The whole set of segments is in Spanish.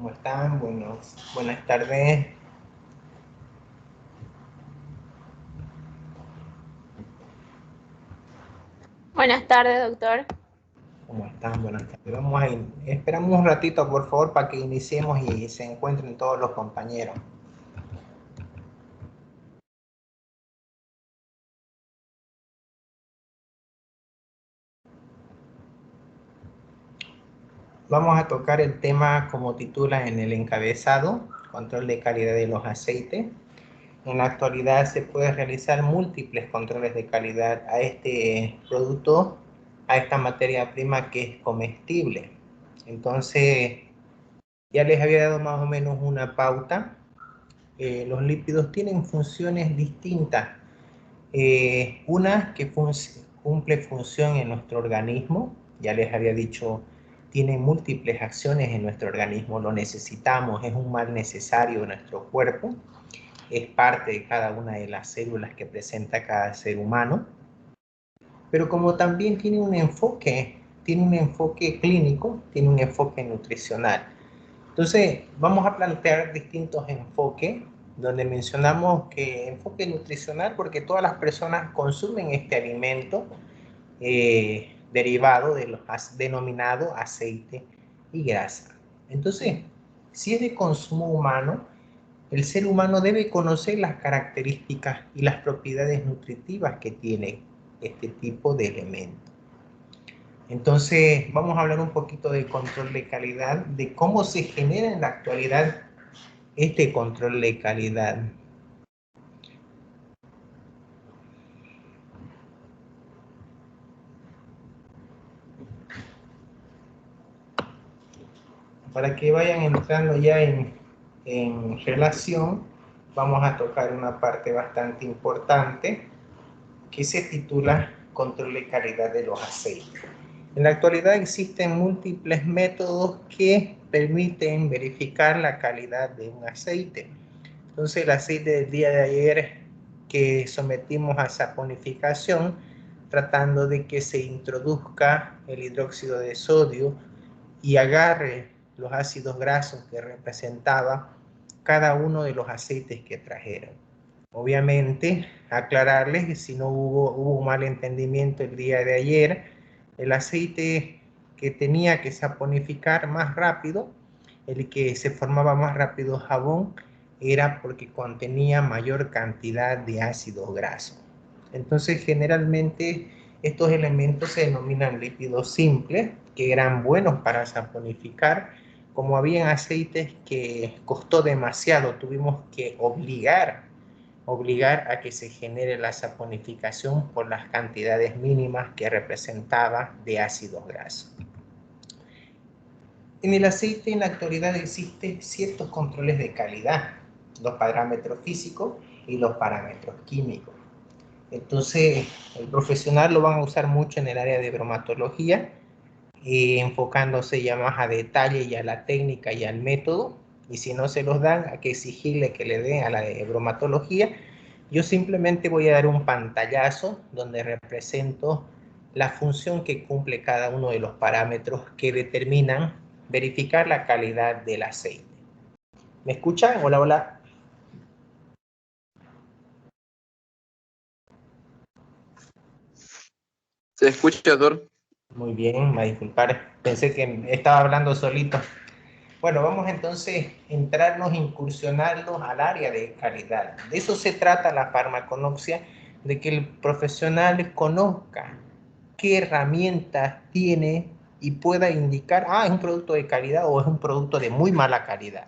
¿Cómo están? Buenas tardes. Buenas tardes, doctor. ¿Cómo están? Buenas tardes. Esperamos un ratito, por favor, para que iniciemos y se encuentren todos los compañeros. Vamos a tocar el tema como titula en el encabezado, control de calidad de los aceites. En la actualidad se puede realizar múltiples controles de calidad a este producto, a esta materia prima que es comestible. Entonces, ya les había dado más o menos una pauta. Los lípidos tienen funciones distintas. Una que cumple función en nuestro organismo, ya les había dicho, tiene múltiples acciones en nuestro organismo, lo necesitamos, es un mal necesario en nuestro cuerpo, es parte de cada una de las células que presenta cada ser humano, pero como también tiene un enfoque clínico, tiene un enfoque nutricional. Entonces, vamos a plantear distintos enfoques, donde mencionamos que enfoque nutricional, porque todas las personas consumen este alimento derivado de los denominado aceite y grasa. Entonces, si es de consumo humano, el ser humano debe conocer las características y las propiedades nutritivas que tiene este tipo de elementos. Entonces, vamos a hablar un poquito del control de calidad, de cómo se genera en la actualidad este control de calidad. Para que vayan entrando ya en relación, vamos a tocar una parte bastante importante que se titula control de calidad de los aceites. En la actualidad existen múltiples métodos que permiten verificar la calidad de un aceite. Entonces, el aceite del día de ayer que sometimos a saponificación, tratando de que se introduzca el hidróxido de sodio y agarre los ácidos grasos que representaba cada uno de los aceites que trajeron. Obviamente, aclararles que si no hubo un malentendimiento el día de ayer, el aceite que tenía que saponificar más rápido, el que se formaba más rápido jabón, era porque contenía mayor cantidad de ácidos grasos. Entonces, generalmente, estos elementos se denominan lípidos simples, que eran buenos para saponificar. Como habían aceites que costó demasiado, tuvimos que obligar a que se genere la saponificación por las cantidades mínimas que representaba de ácidos grasos. En el aceite en la actualidad existen ciertos controles de calidad, los parámetros físicos y los parámetros químicos. Entonces, el profesional lo van a usar mucho en el área de bromatología, enfocándose ya más a detalle y a la técnica y al método, y si no se los dan, hay que exigirle que le den a la de bromatología. Yo simplemente voy a dar un pantallazo donde represento la función que cumple cada uno de los parámetros que determinan verificar la calidad del aceite. ¿Me escuchan? Hola, hola. Se escucha, doctor. Muy bien, me disculpar, pensé que estaba hablando solito. Bueno, vamos entonces a entrarnos, incursionarnos al área de calidad. De eso se trata la farmaconoxia, de que el profesional conozca qué herramientas tiene y pueda indicar, es un producto de calidad o es un producto de muy mala calidad.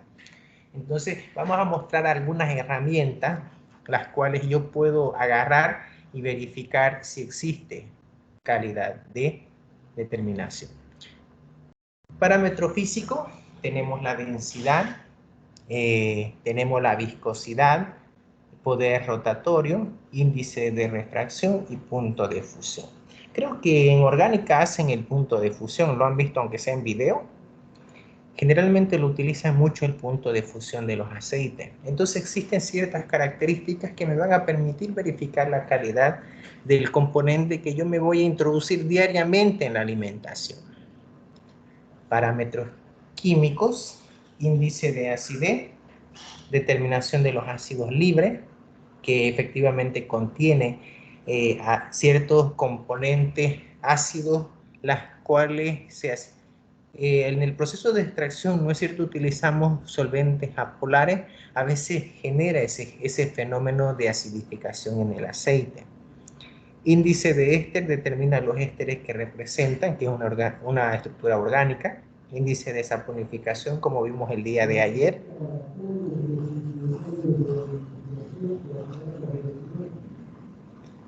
Entonces, vamos a mostrar algunas herramientas, las cuales yo puedo agarrar y verificar si existe calidad de determinación. Parámetro físico, tenemos la densidad, tenemos la viscosidad, poder rotatorio, índice de refracción y punto de fusión. Creo que en orgánica hacen el punto de fusión, lo han visto aunque sea en video. Generalmente lo utilizan mucho el punto de fusión de los aceites. Entonces existen ciertas características que me van a permitir verificar la calidad del componente que yo me voy a introducir diariamente en la alimentación. Parámetros químicos índice de acidez, determinación de los ácidos libres, que efectivamente contiene a ciertos componentes ácidos, las cuales en el proceso de extracción, ¿no es cierto?, utilizamos solventes apolares, a veces genera ese fenómeno de acidificación en el aceite. Índice de éster determina los ésteres que representan, que es una estructura orgánica. Índice de saponificación, como vimos el día de ayer.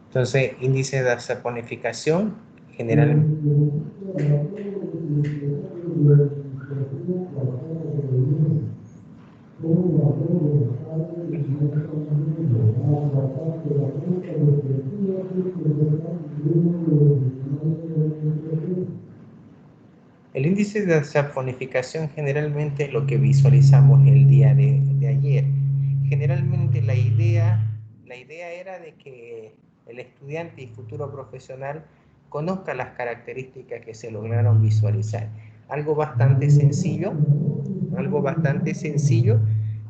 Entonces, índice de saponificación general. El índice de saponificación generalmente es lo que visualizamos el día de ayer. Generalmente la idea era de que el estudiante y futuro profesional conozca las características que se lograron visualizar. Algo bastante sencillo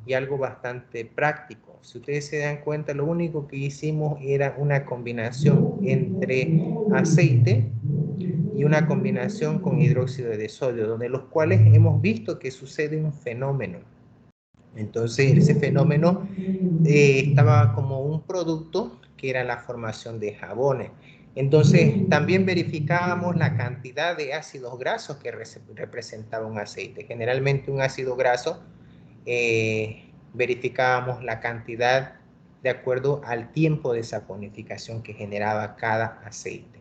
y algo bastante práctico. Si ustedes se dan cuenta, lo único que hicimos era una combinación entre aceite y una combinación con hidróxido de sodio, donde los cuales hemos visto que sucede un fenómeno. Entonces, ese fenómeno estaba como un producto que era la formación de jabones. Entonces, también verificábamos la cantidad de ácidos grasos que representaba un aceite. Generalmente un ácido graso, verificábamos la cantidad de acuerdo al tiempo de saponificación que generaba cada aceite.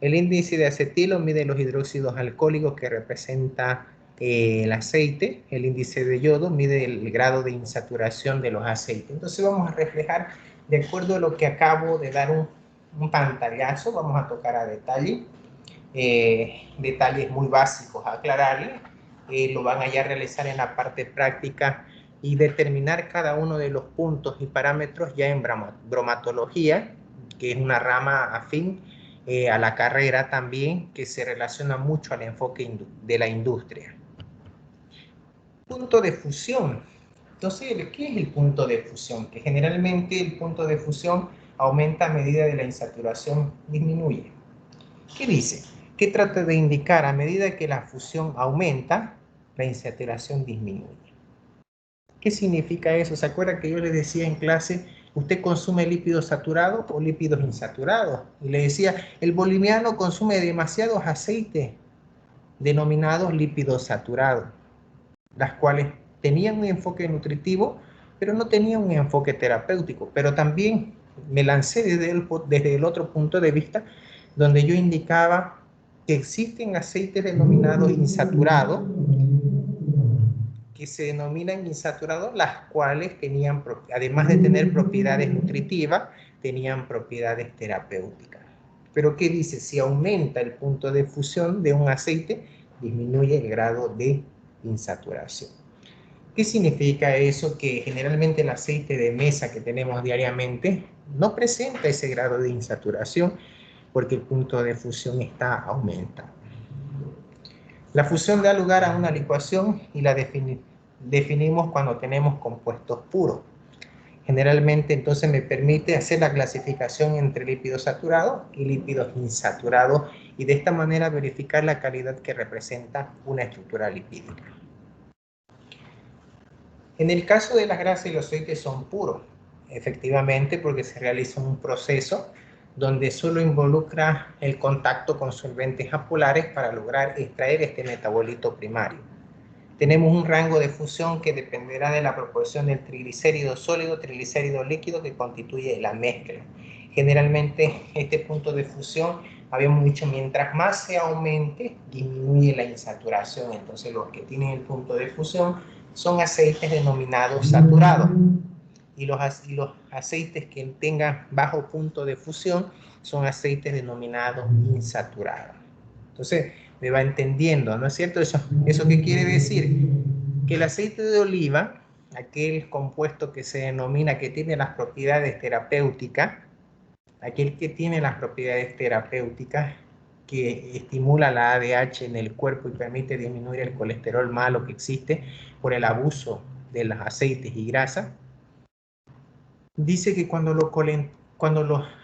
El índice de acetilo mide los hidróxidos alcohólicos que representa el aceite. El índice de yodo mide el grado de insaturación de los aceites. Entonces vamos a reflejar, de acuerdo a lo que acabo de dar un pantallazo, vamos a tocar a detalle, detalles muy básicos a aclararle. Lo van a ya realizar en la parte práctica y determinar cada uno de los puntos y parámetros ya en bromatología, que es una rama afín a la carrera también, que se relaciona mucho al enfoque de la industria. Punto de fusión. Entonces, ¿qué es el punto de fusión? Que generalmente el punto de fusión aumenta a medida de la insaturación disminuye. ¿Qué dice? ¿Qué trata de indicar? A medida que la fusión aumenta, la insaturación disminuye. ¿Qué significa eso? ¿Se acuerdan que yo les decía en clase, usted consume lípidos saturados o lípidos insaturados? Y le decía, el boliviano consume demasiados aceites denominados lípidos saturados, las cuales tenían un enfoque nutritivo, pero no tenían un enfoque terapéutico. Pero también me lancé desde el otro punto de vista, donde yo indicaba que existen aceites denominados insaturados, que se denominan insaturados, las cuales tenían, además de tener propiedades nutritivas, tenían propiedades terapéuticas. Pero ¿qué dice? Si aumenta el punto de fusión de un aceite, disminuye el grado de insaturación. ¿Qué significa eso? Que generalmente el aceite de mesa que tenemos diariamente no presenta ese grado de insaturación porque el punto de fusión está aumentado. La fusión da lugar a una licuación y la definimos cuando tenemos compuestos puros. Generalmente entonces me permite hacer la clasificación entre lípidos saturados y lípidos insaturados y de esta manera verificar la calidad que representa una estructura lipídica. En el caso de las grasas y los aceites son puros, efectivamente, porque se realiza un proceso donde solo involucra el contacto con solventes apolares para lograr extraer este metabolito primario. Tenemos un rango de fusión que dependerá de la proporción del triglicérido sólido, triglicérido líquido que constituye la mezcla. Generalmente este punto de fusión, habíamos dicho, mientras más se aumente, disminuye la insaturación. Entonces los que tienen el punto de fusión son aceites denominados saturados. Y los aceites que tengan bajo punto de fusión son aceites denominados insaturados. Entonces, me va entendiendo, ¿no es cierto? ¿Eso qué quiere decir? Que el aceite de oliva, aquel compuesto que se denomina que tiene las propiedades terapéuticas, aquel que tiene las propiedades terapéuticas, que estimula la ADH en el cuerpo y permite disminuir el colesterol malo que existe por el abuso de los aceites y grasas. Dice que cuando lo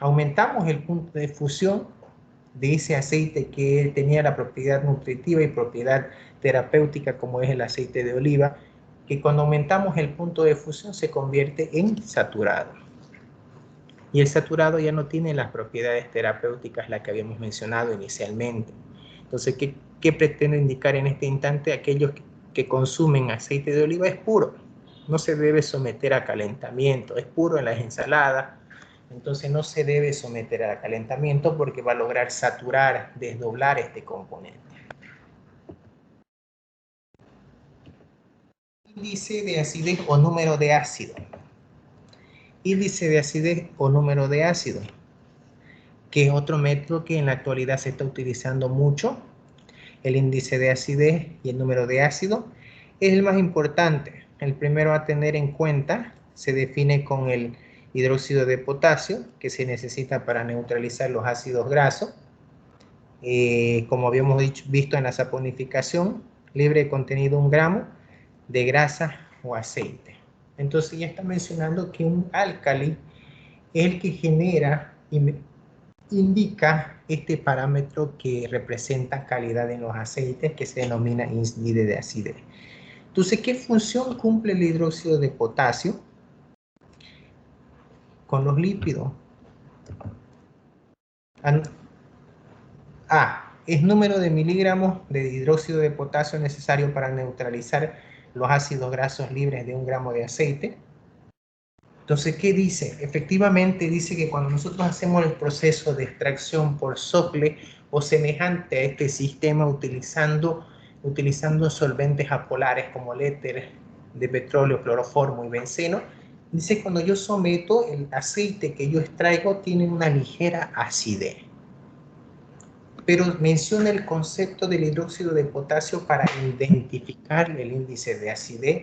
aumentamos el punto de fusión de ese aceite que tenía la propiedad nutritiva y propiedad terapéutica como es el aceite de oliva, que cuando aumentamos el punto de fusión se convierte en saturado. Y el saturado ya no tiene las propiedades terapéuticas las que habíamos mencionado inicialmente. Entonces, ¿qué pretendo indicar en este instante? Aquellos que consumen aceite de oliva es puro, no se debe someter a calentamiento, es puro en las ensaladas, entonces no se debe someter a calentamiento porque va a lograr saturar, desdoblar este componente. Índice de acidez o número de ácido. Índice de acidez o número de ácido, que es otro método que en la actualidad se está utilizando mucho. El índice de acidez y el número de ácido es el más importante. El primero a tener en cuenta se define con el hidróxido de potasio, que se necesita para neutralizar los ácidos grasos. Como habíamos visto en la saponificación, libre de contenido 1 gramo de grasa o aceite. Entonces ya está mencionando que un álcali es el que genera y indica este parámetro que representa calidad en los aceites, que se denomina índice de acidez. Entonces, ¿qué función cumple el hidróxido de potasio con los lípidos? Es número de miligramos de hidróxido de potasio necesario para neutralizar los ácidos grasos libres de 1 gramo de aceite. Entonces, ¿qué dice? Efectivamente dice que cuando nosotros hacemos el proceso de extracción por sople o semejante a este sistema utilizando solventes apolares como el éter de petróleo, cloroformo y benceno, dice que cuando yo someto el aceite que yo extraigo tiene una ligera acidez. Pero menciona el concepto del hidróxido de potasio para identificar el índice de acidez.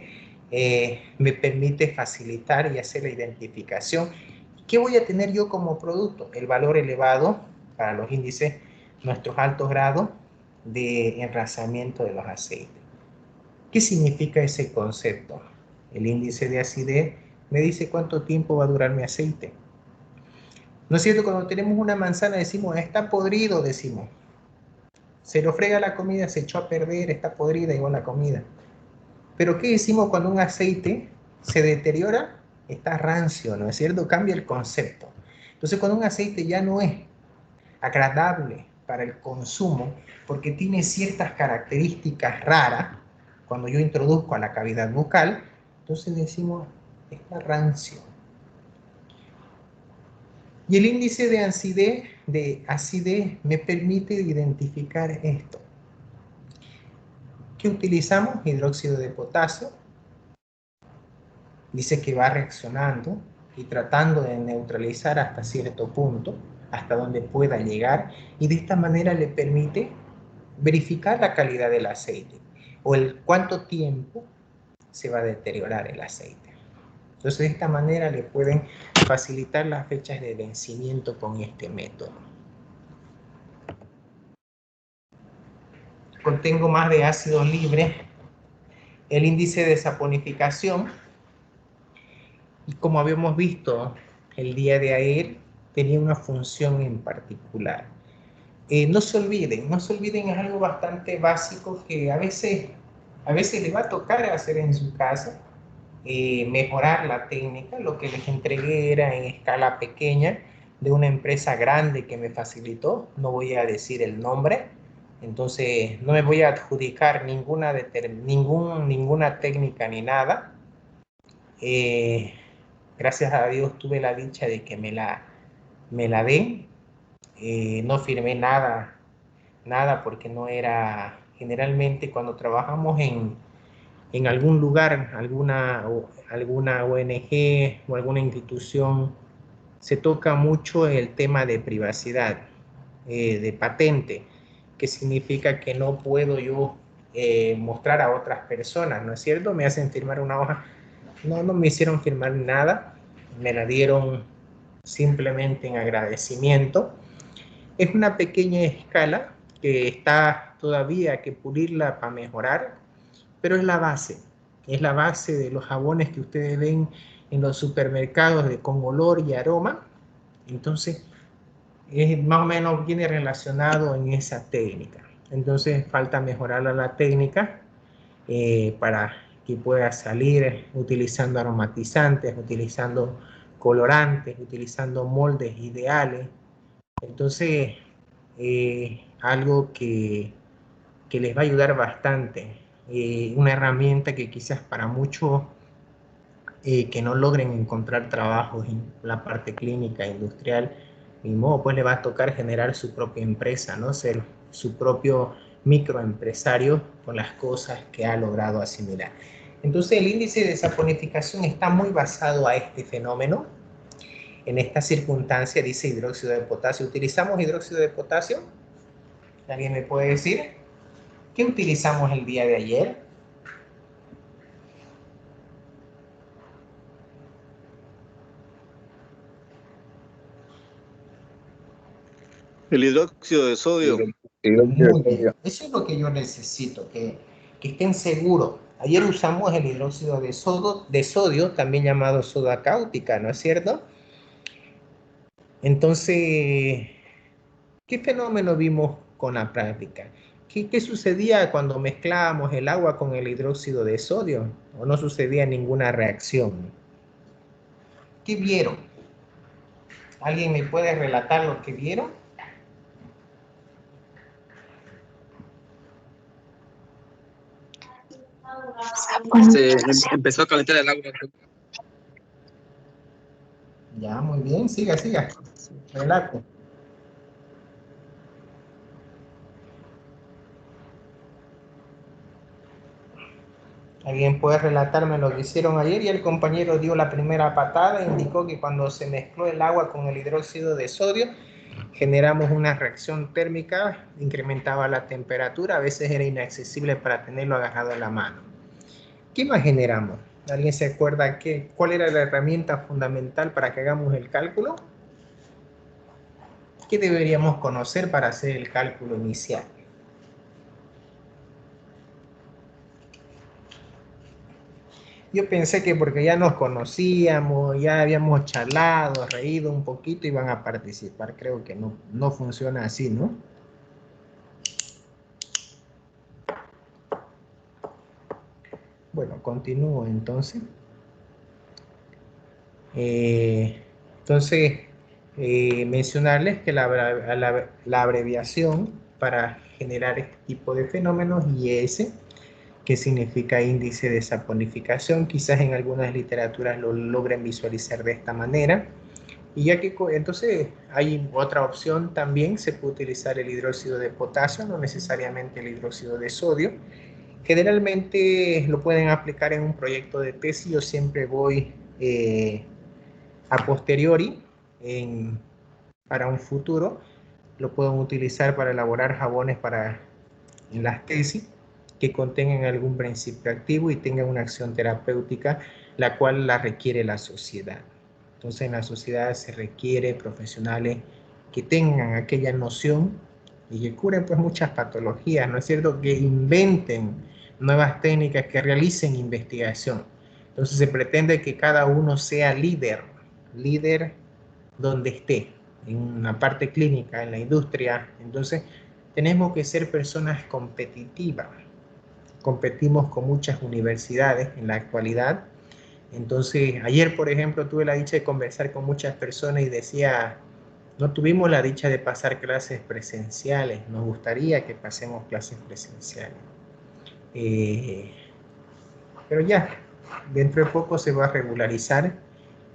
Me permite facilitar y hacer la identificación. ¿Qué voy a tener yo como producto? El valor elevado para los índices, nuestros altos grados de enraizamiento de los aceites. ¿Qué significa ese concepto? El índice de acidez me dice cuánto tiempo va a durar mi aceite. ¿No es cierto? Cuando tenemos una manzana decimos, está podrido, decimos. Se lo frega la comida, se echó a perder, está podrida igual la comida. Pero ¿qué decimos cuando un aceite se deteriora? Está rancio, ¿no es cierto? Cambia el concepto. Entonces, cuando un aceite ya no es agradable para el consumo, porque tiene ciertas características raras, cuando yo introduzco a la cavidad bucal, entonces decimos, está rancio. Y el índice de acidez me permite identificar esto. ¿Qué utilizamos? Hidróxido de potasio. Dice que va reaccionando y tratando de neutralizar hasta cierto punto, hasta donde pueda llegar, y de esta manera le permite verificar la calidad del aceite o el cuánto tiempo se va a deteriorar el aceite. Entonces, de esta manera le pueden facilitar las fechas de vencimiento con este método. Contengo más de ácidos libres. El índice de saponificación, y como habíamos visto el día de ayer, tenía una función en particular. No se olviden, es algo bastante básico que a veces les va a tocar hacer en su casa, mejorar la técnica. Lo que les entregué era en escala pequeña de una empresa grande que me facilitó, no voy a decir el nombre, entonces no me voy a adjudicar ninguna técnica ni nada. Gracias a Dios tuve la dicha de que me la den. No firmé nada porque no era, generalmente cuando trabajamos en algún lugar, alguna ONG o alguna institución, se toca mucho el tema de privacidad, de patente, que significa que no puedo yo mostrar a otras personas, ¿no es cierto? Me hacen firmar una hoja. No me hicieron firmar nada, me la dieron simplemente en agradecimiento. Es una pequeña escala que está todavía que pulirla para mejorar, pero es la base de los jabones que ustedes ven en los supermercados con olor y aroma. Entonces, más o menos viene relacionado en esa técnica. Entonces, falta mejorar la técnica para que pueda salir utilizando aromatizantes, utilizando colorantes, utilizando moldes ideales. Entonces, algo que les va a ayudar bastante. Una herramienta que quizás para muchos que no logren encontrar trabajos en la parte clínica, industrial, ni modo, pues le va a tocar generar su propia empresa, ¿no? Ser su propio microempresario con las cosas que ha logrado asimilar. Entonces el índice de saponificación está muy basado a este fenómeno. En esta circunstancia dice hidróxido de potasio. ¿Utilizamos hidróxido de potasio? ¿Alguien me puede decir? ¿Qué utilizamos el día de ayer? El hidróxido de sodio. Muy bien. Eso es lo que yo necesito, que estén seguros. Ayer usamos el hidróxido de sodio, también llamado soda cáustica, ¿no es cierto? Entonces, ¿qué fenómeno vimos con la práctica? ¿Qué sucedía cuando mezclábamos el agua con el hidróxido de sodio? ¿O no sucedía ninguna reacción? ¿Qué vieron? ¿Alguien me puede relatar lo que vieron? Se empezó a calentar el agua. Ya, muy bien, siga. Relate. ¿Alguien puede relatarme lo que hicieron ayer? Y el compañero dio la primera patada e indicó que cuando se mezcló el agua con el hidróxido de sodio, generamos una reacción térmica, incrementaba la temperatura, a veces era inaccesible para tenerlo agarrado en la mano. ¿Qué más generamos? ¿Alguien se acuerda cuál era la herramienta fundamental para que hagamos el cálculo? ¿Qué deberíamos conocer para hacer el cálculo inicial? Yo pensé que porque ya nos conocíamos, ya habíamos charlado, reído un poquito, iban a participar. Creo que no funciona así, ¿no? Bueno, continúo entonces. Mencionarles que la abreviación para generar este tipo de fenómenos, IS, que significa índice de saponificación, quizás en algunas literaturas lo logren visualizar de esta manera. Y ya que entonces hay otra opción también, se puede utilizar el hidróxido de potasio, no necesariamente el hidróxido de sodio. Generalmente lo pueden aplicar en un proyecto de tesis. Yo siempre voy a posteriori para un futuro. Lo pueden utilizar para elaborar jabones en las tesis que contengan algún principio activo y tengan una acción terapéutica, la cual la requiere la sociedad. Entonces en la sociedad se requiere profesionales que tengan aquella noción y que curen pues muchas patologías, ¿no es cierto? Que inventen nuevas técnicas, que realicen investigación. Entonces se pretende que cada uno sea líder donde esté, en una parte clínica, en la industria. Entonces tenemos que ser personas competitivas. Competimos con muchas universidades en la actualidad. Entonces, ayer, por ejemplo, tuve la dicha de conversar con muchas personas y decía, no tuvimos la dicha de pasar clases presenciales, nos gustaría que pasemos clases presenciales. Pero ya, dentro de poco se va a regularizar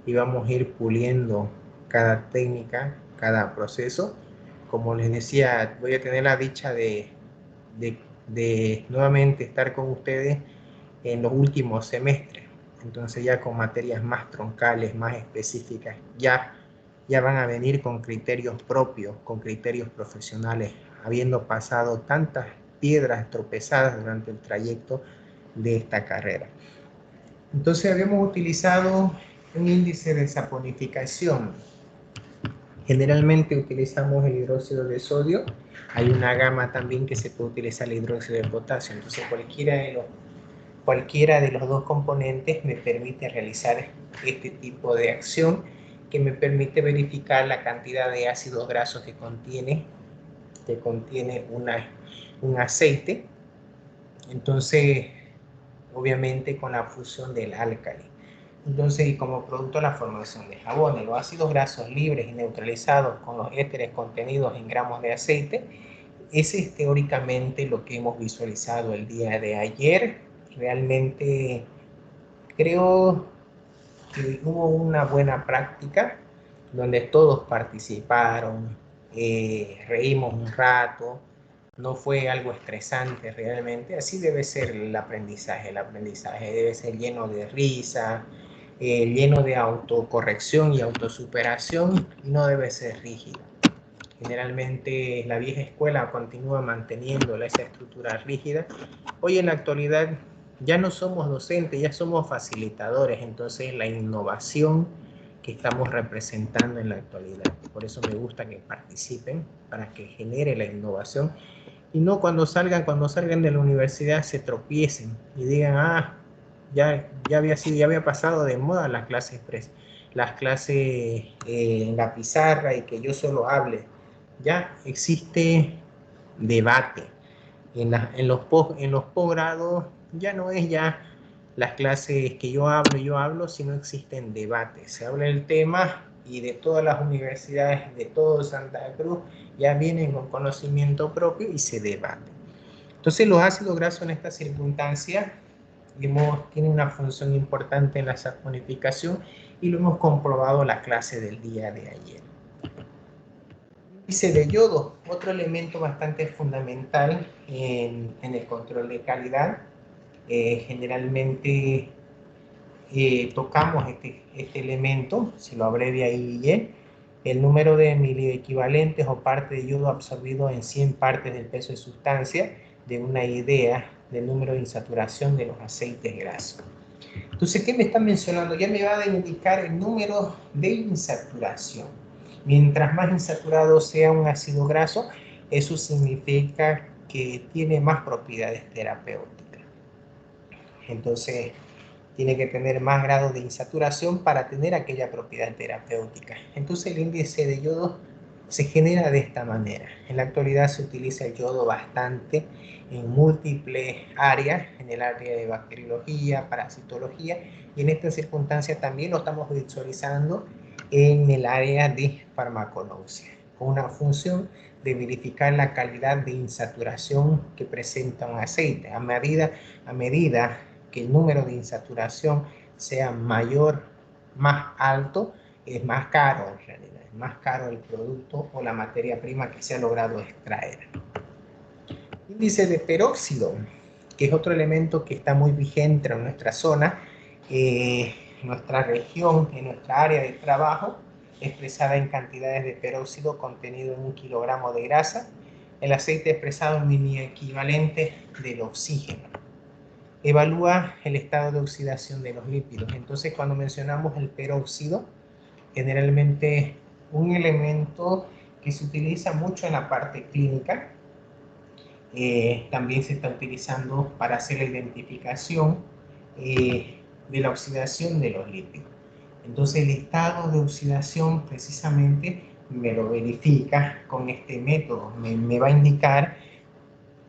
y vamos a ir puliendo cada técnica, cada proceso. Como les decía, voy a tener la dicha de nuevamente estar con ustedes en los últimos semestres. Entonces ya con materias más troncales, más específicas, ya van a venir con criterios propios, con criterios profesionales, habiendo pasado tantas piedras tropezadas durante el trayecto de esta carrera. Entonces habíamos utilizado un índice de saponificación. Generalmente utilizamos el hidróxido de sodio. Hay una gama también que se puede utilizar el hidróxido de potasio. Entonces cualquiera de los dos componentes me permite realizar este tipo de acción que me permite verificar la cantidad de ácidos grasos que contiene un aceite. Entonces, obviamente con la fusión del álcali. Entonces, y como producto de la formación de jabones, los ácidos grasos libres y neutralizados con los éteres contenidos en gramos de aceite, ese es teóricamente lo que hemos visualizado el día de ayer. Realmente creo que hubo una buena práctica donde todos participaron, reímos un rato, no fue algo estresante realmente. Así debe ser el aprendizaje debe ser lleno de risa, lleno de autocorrección y autosuperación, y no debe ser rígido. Generalmente la vieja escuela continúa manteniendo esa estructura rígida. Hoy en la actualidad ya no somos docentes, ya somos facilitadores, entonces la innovación que estamos representando en la actualidad. Por eso me gusta que participen, para que genere la innovación, y no cuando salgan de la universidad se tropiecen y digan, ya había pasado de moda las clases en la pizarra y que yo solo hable. Ya existe debate. En los posgrados ya no es ya las clases que yo hablo, sino existen debates. Se habla del tema y de todas las universidades, de todo Santa Cruz, ya vienen con conocimiento propio y se debate. Entonces los ácidos grasos en esta circunstancia tienen una función importante en la saponificación, y lo hemos comprobado en la clase del día de ayer. Índice de yodo, otro elemento bastante fundamental en el control de calidad. Generalmente tocamos este elemento, se lo abrevia ahí, el número de miliequivalentes o partes de yodo absorbido en 100 partes del peso de sustancia, de una idea del número de insaturación de los aceites grasos. Entonces, ¿qué me está mencionando? Ya me va a indicar el número de insaturación. Mientras más insaturado sea un ácido graso, eso significa que tiene más propiedades terapéuticas. Entonces, tiene que tener más grado de insaturación para tener aquella propiedad terapéutica. Entonces, el índice de yodo se genera de esta manera. En la actualidad se utiliza el yodo bastante en múltiples áreas, en el área de bacteriología, parasitología, y en esta circunstancia también lo estamos visualizando en el área de farmacología, con una función de verificar la calidad de insaturación que presenta un aceite. A medida que el número de insaturación sea mayor, más alto, es más caro en realidad, es más caro el producto o la materia prima que se ha logrado extraer. Índice de peróxido, que es otro elemento que está muy vigente en nuestra zona, en nuestra región, en nuestra área de trabajo, expresada en cantidades de peróxido contenido en 1 kilogramo de grasa, el aceite expresado en mini equivalente del oxígeno. Evalúa el estado de oxidación de los lípidos. Entonces, cuando mencionamos el peróxido, generalmente un elemento que se utiliza mucho en la parte clínica, también se está utilizando para hacer la identificación de la oxidación de los lípidos. Entonces, el estado de oxidación precisamente me lo verifica con este método. Me va a indicar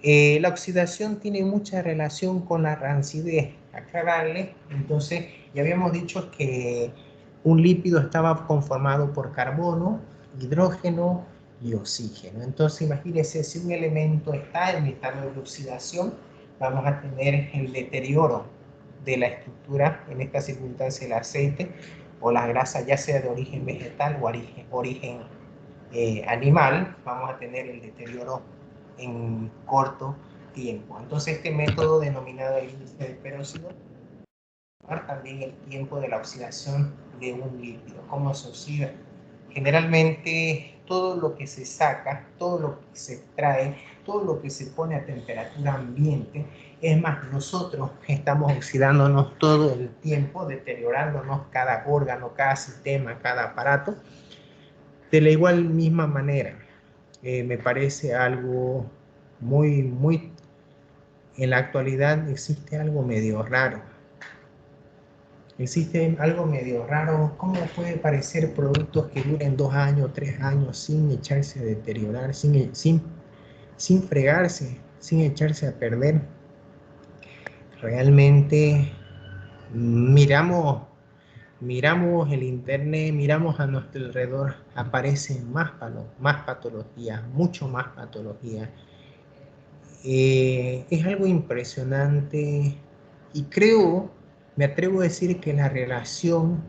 la oxidación tiene mucha relación con la rancidez. Aclararle, entonces ya habíamos dicho que un lípido estaba conformado por carbono, hidrógeno y oxígeno. Entonces imagínense, si un elemento está en estado de oxidación, vamos a tener el deterioro de la estructura, en esta circunstancia el aceite o la grasa, ya sea de origen vegetal o origen animal, vamos a tener el deterioro en corto tiempo. Entonces este método denominado el índice de peróxido también el tiempo de la oxidación de un lípido, cómo se oxida. Generalmente todo lo que se saca, todo lo que se extrae, todo lo que se pone a temperatura ambiente, es más, nosotros estamos oxidándonos todo el tiempo, deteriorándonos cada órgano, cada sistema, cada aparato, De la igual misma manera, me parece algo muy, en la actualidad existe algo medio raro. Existe algo medio raro. ¿Cómo puede parecer productos que duren 2 años, 3 años sin echarse a deteriorar, sin fregarse, sin echarse a perder? Realmente miramos el internet, miramos a nuestro alrededor, aparecen más patologías, mucho más patologías. Es algo impresionante y creo, me atrevo a decir que la relación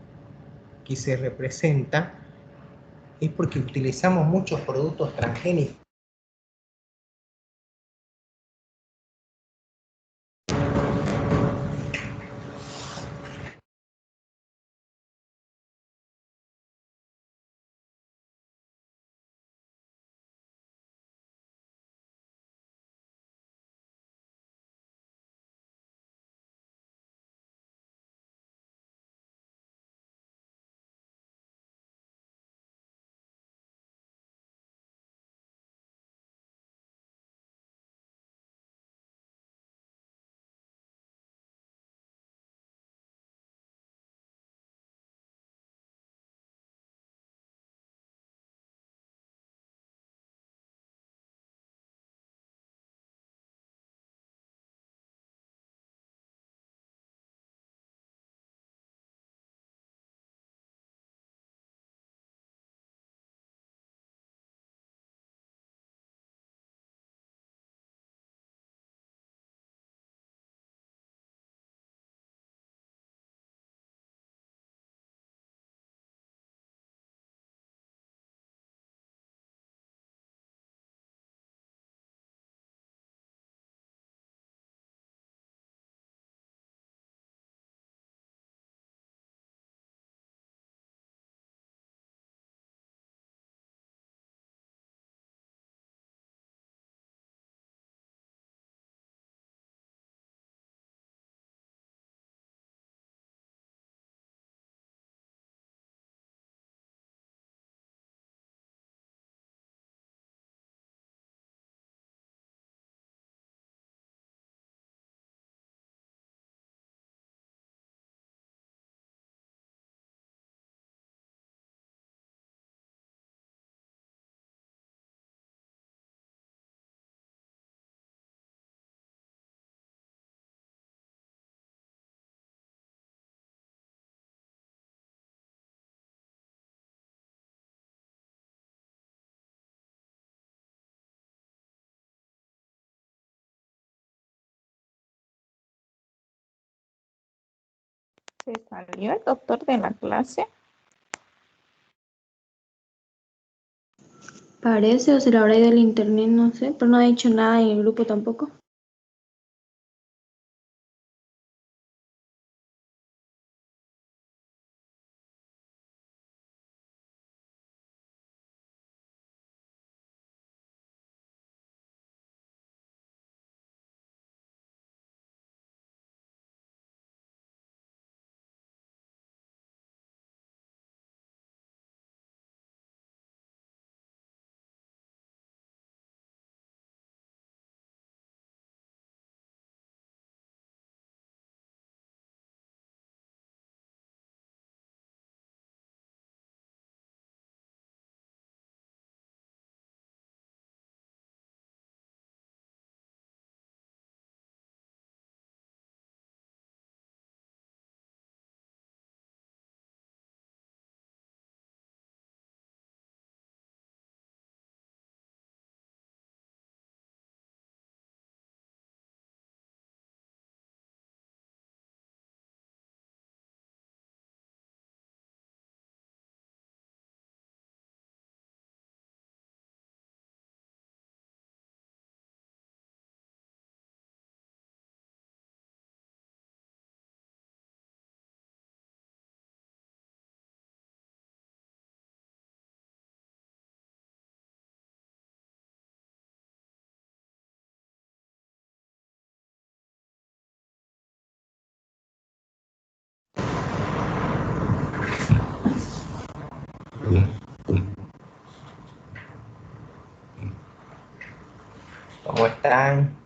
que se representa es porque utilizamos muchos productos transgénicos. ¿Se salió el doctor de la clase? Parece, o se le habrá ido el internet, no sé, pero no ha dicho nada en el grupo tampoco. ¿Cómo están?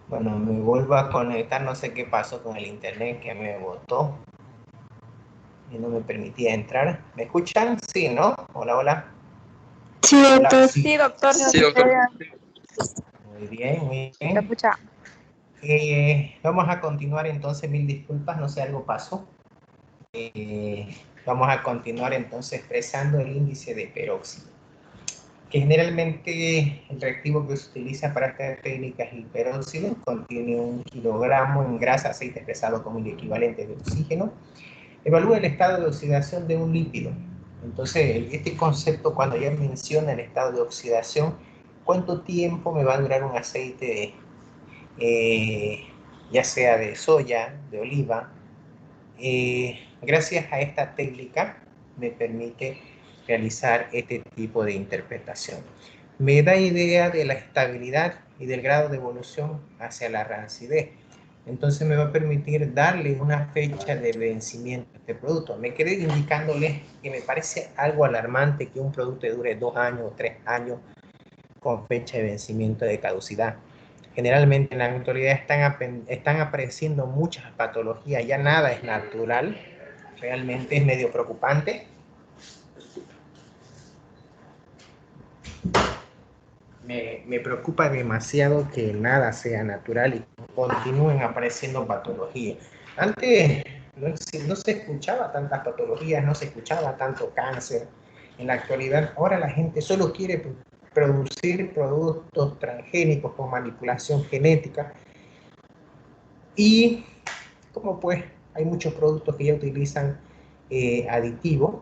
Bueno, me vuelvo a conectar, no sé qué pasó con el internet que me botó y no me permitía entrar. ¿Me escuchan? Sí, ¿no? Hola, hola. Sí, Hola, doctor. sí. Sí, doctor, Sí, doctor. Muy bien, muy te bien. escucha. Vamos a continuar entonces, mil disculpas, no sé, algo pasó. Vamos a continuar entonces expresando el índice de peróxido, que generalmente el reactivo que se utiliza para estas técnicas, el peróxido, contiene 1 kilogramo en grasa, aceite expresado como el equivalente de oxígeno. Evalúa el estado de oxidación de un lípido. Entonces, este concepto, cuando ya menciona el estado de oxidación, ¿cuánto tiempo me va a durar un aceite, ya sea de soya, de oliva? Gracias a esta técnica me permite realizar este tipo de interpretación. Me da idea de la estabilidad y del grado de evolución hacia la rancidez. Entonces me va a permitir darle una fecha de vencimiento a este producto. Me quedé indicándoles que me parece algo alarmante que un producto dure 2 años o 3 años con fecha de vencimiento de caducidad. Generalmente en la actualidad están apareciendo muchas patologías, ya nada es natural, realmente es medio preocupante. Me preocupa demasiado que nada sea natural y continúen apareciendo patologías. Antes no se escuchaba tantas patologías, no se escuchaba tanto cáncer. En la actualidad, ahora la gente solo quiere producir productos transgénicos con manipulación genética. Y como pues hay muchos productos que ya utilizan aditivos,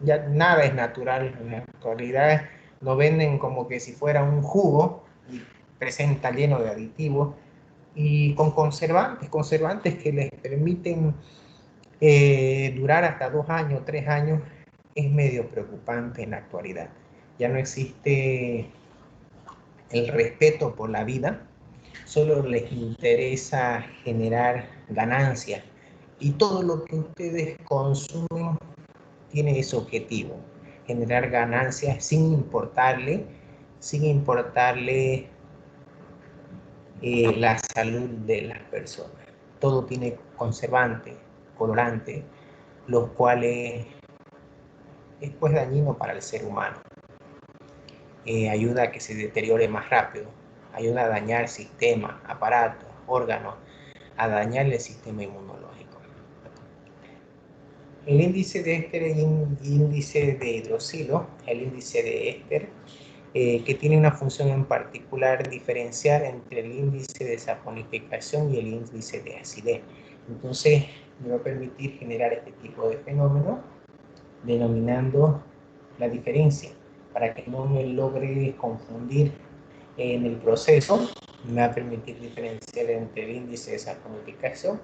ya nada es natural. En la actualidad lo venden como que si fuera un jugo y presenta lleno de aditivos y con conservantes que les permiten durar hasta 2 años, 3 años. Es medio preocupante en la actualidad. Ya no existe el respeto por la vida, solo les interesa generar ganancias y todo lo que ustedes consumen tiene ese objetivo, generar ganancias sin importarle la salud de las personas. Todo tiene conservante, colorante, los cuales es pues dañino para el ser humano. Ayuda a que se deteriore más rápido, ayuda a dañar sistemas, aparatos, órganos, a dañar el sistema inmunológico. El índice de éster es índice de hidroxilo, el índice de éster, que tiene una función en particular diferenciar entre el índice de saponificación y el índice de acidez. Entonces, me va a permitir generar este tipo de fenómeno, denominando la diferencia, para que no me logre confundir en el proceso. Me va a permitir diferenciar entre el índice de saponificación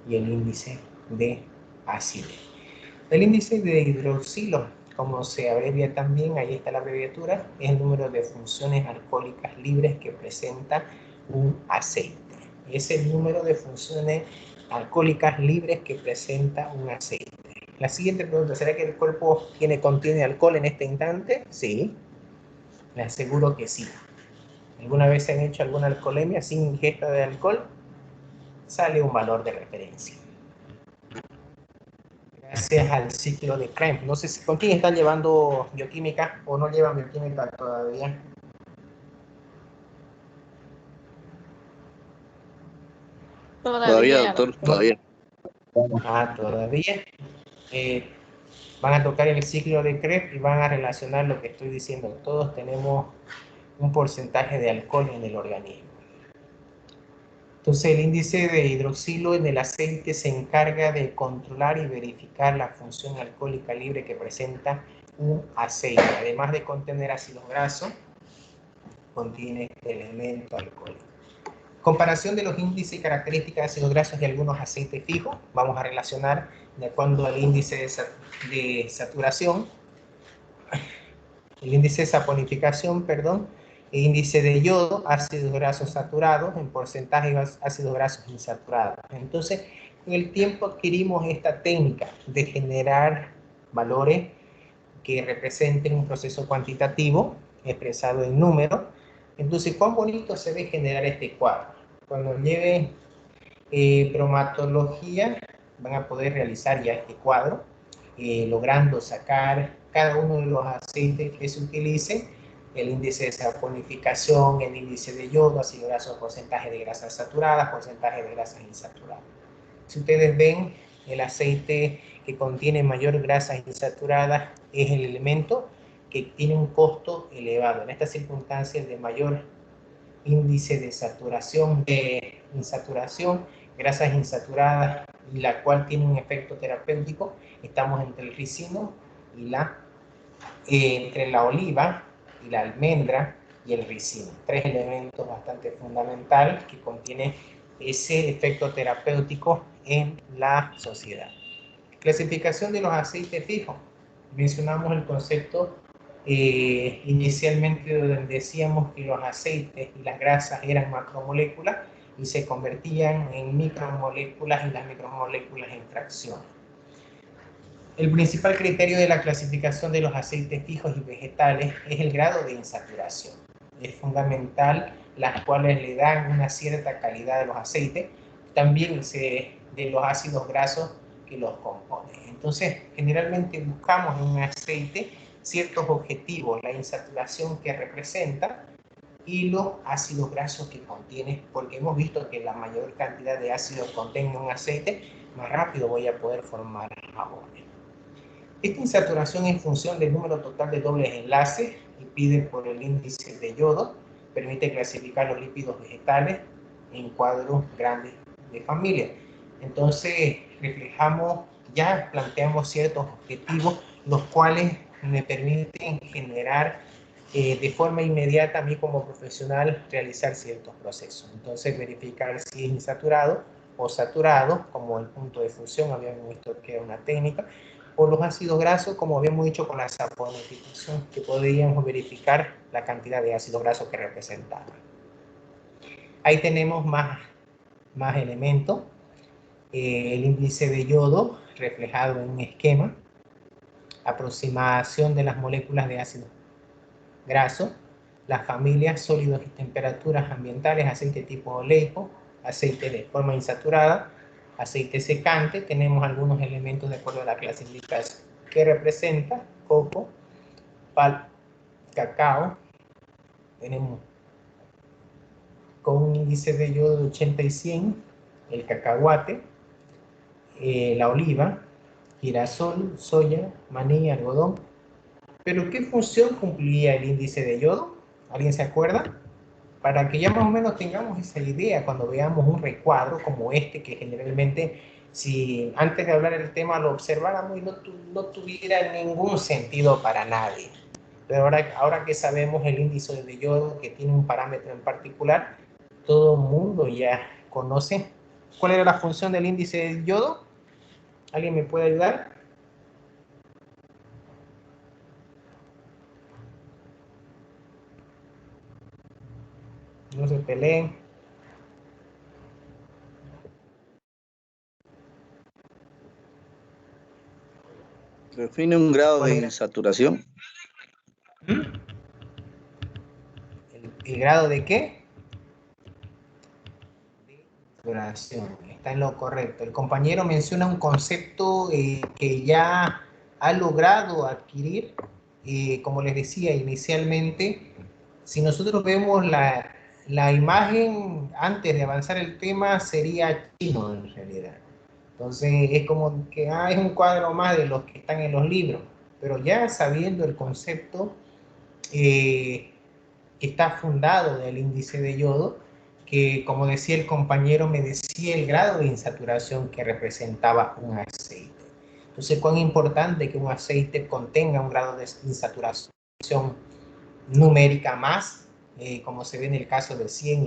y el índice de acidez. El índice de hidroxilo, como se abrevia también, ahí está la abreviatura, es el número de funciones alcohólicas libres que presenta un aceite. Es el número de funciones alcohólicas libres que presenta un aceite. La siguiente pregunta, ¿será que el cuerpo contiene alcohol en este instante? Sí, le aseguro que sí. ¿Alguna vez se han hecho alguna alcoholemia sin ingesta de alcohol? Sale un valor de referencia. Gracias al ciclo de Krebs. No sé si con quién están llevando bioquímica o no llevan bioquímica todavía. Todavía, doctor, todavía. Todavía. Van a tocar el ciclo de Krebs y van a relacionar lo que estoy diciendo. Todos tenemos un porcentaje de alcohol en el organismo. Entonces el índice de hidroxilo en el aceite se encarga de controlar y verificar la función alcohólica libre que presenta un aceite. Además de contener ácidos grasos, contiene este elemento alcohólico. Comparación de los índices y características de ácidos grasos de algunos aceites fijos. Vamos a relacionar de acuerdo al índice de saturación, el índice de saponificación, perdón, el índice de yodo, ácidos grasos saturados, en porcentaje de ácidos grasos insaturados. Entonces, con el tiempo adquirimos esta técnica de generar valores que representen un proceso cuantitativo expresado en números. Entonces, cuán bonito se ve generar este cuadro. Cuando lleven bromatología, van a poder realizar ya este cuadro, logrando sacar cada uno de los aceites que se utilicen, el índice de saponificación, el índice de yodo, ácido graso, porcentaje de grasas saturadas, porcentaje de grasas insaturadas. Si ustedes ven, el aceite que contiene mayor grasas insaturadas es el elemento que tiene un costo elevado. En estas circunstancias de mayor índice de saturación, grasas insaturadas, y la cual tiene un efecto terapéutico, estamos entre el ricino y entre la oliva y la almendra y el ricino. Tres elementos bastante fundamentales que contienen ese efecto terapéutico en la sociedad. Clasificación de los aceites fijos. Mencionamos el concepto inicialmente donde decíamos que los aceites y las grasas eran macromoléculas y se convertían en micromoléculas y las micromoléculas en fracciones. El principal criterio de la clasificación de los aceites fijos y vegetales es el grado de insaturación. Es fundamental, las cuales le dan una cierta calidad de los aceites, también de los ácidos grasos que los componen. Entonces, generalmente buscamos en un aceite ciertos objetivos, la insaturación que representa y los ácidos grasos que contiene, porque hemos visto que la mayor cantidad de ácidos contenga un aceite, más rápido voy a poder formar jabones. Esta insaturación en función del número total de dobles enlaces y pide por el índice de yodo, permite clasificar los lípidos vegetales en cuadros grandes de familia. Entonces, ya planteamos ciertos objetivos, los cuales me permiten generar de forma inmediata a mí como profesional realizar ciertos procesos. Entonces, verificar si es insaturado o saturado, como el punto de fusión, habíamos visto que era una técnica, o los ácidos grasos, como habíamos dicho con la saponificación, que podríamos verificar la cantidad de ácidos grasos que representaba. Ahí tenemos más elementos. El índice de yodo reflejado en un esquema, aproximación de las moléculas de ácido graso, las familias, sólidos y temperaturas ambientales, aceite tipo oleico, aceite de forma insaturada, aceite secante. Tenemos algunos elementos de acuerdo a la clasificación que representa: coco, cacao. Tenemos con un índice de yodo de 80 y 100, el cacahuate, la oliva, girasol, soya, maní, algodón. ¿Pero qué función cumplía el índice de yodo? ¿Alguien se acuerda? Para que ya más o menos tengamos esa idea cuando veamos un recuadro como este, que generalmente, si antes de hablar del tema lo observáramos y no tuviera ningún sentido para nadie. Pero ahora que sabemos el índice de yodo, que tiene un parámetro en particular, todo el mundo ya conoce. ¿Cuál era la función del índice de yodo? ¿Alguien me puede ayudar? No se peleen. Define un grado de insaturación. ¿El grado de qué? De insaturación. Está en lo correcto. El compañero menciona un concepto que ya ha logrado adquirir. Como les decía inicialmente, si nosotros vemos la imagen antes de avanzar el tema, sería chino en realidad. Entonces es como que es un cuadro más de los que están en los libros, pero ya sabiendo el concepto que está fundado del índice de yodo, que como decía el compañero, me decía el grado de insaturación que representaba un aceite. Entonces, cuán importante que un aceite contenga un grado de insaturación numérica más, como se ve en el caso de 100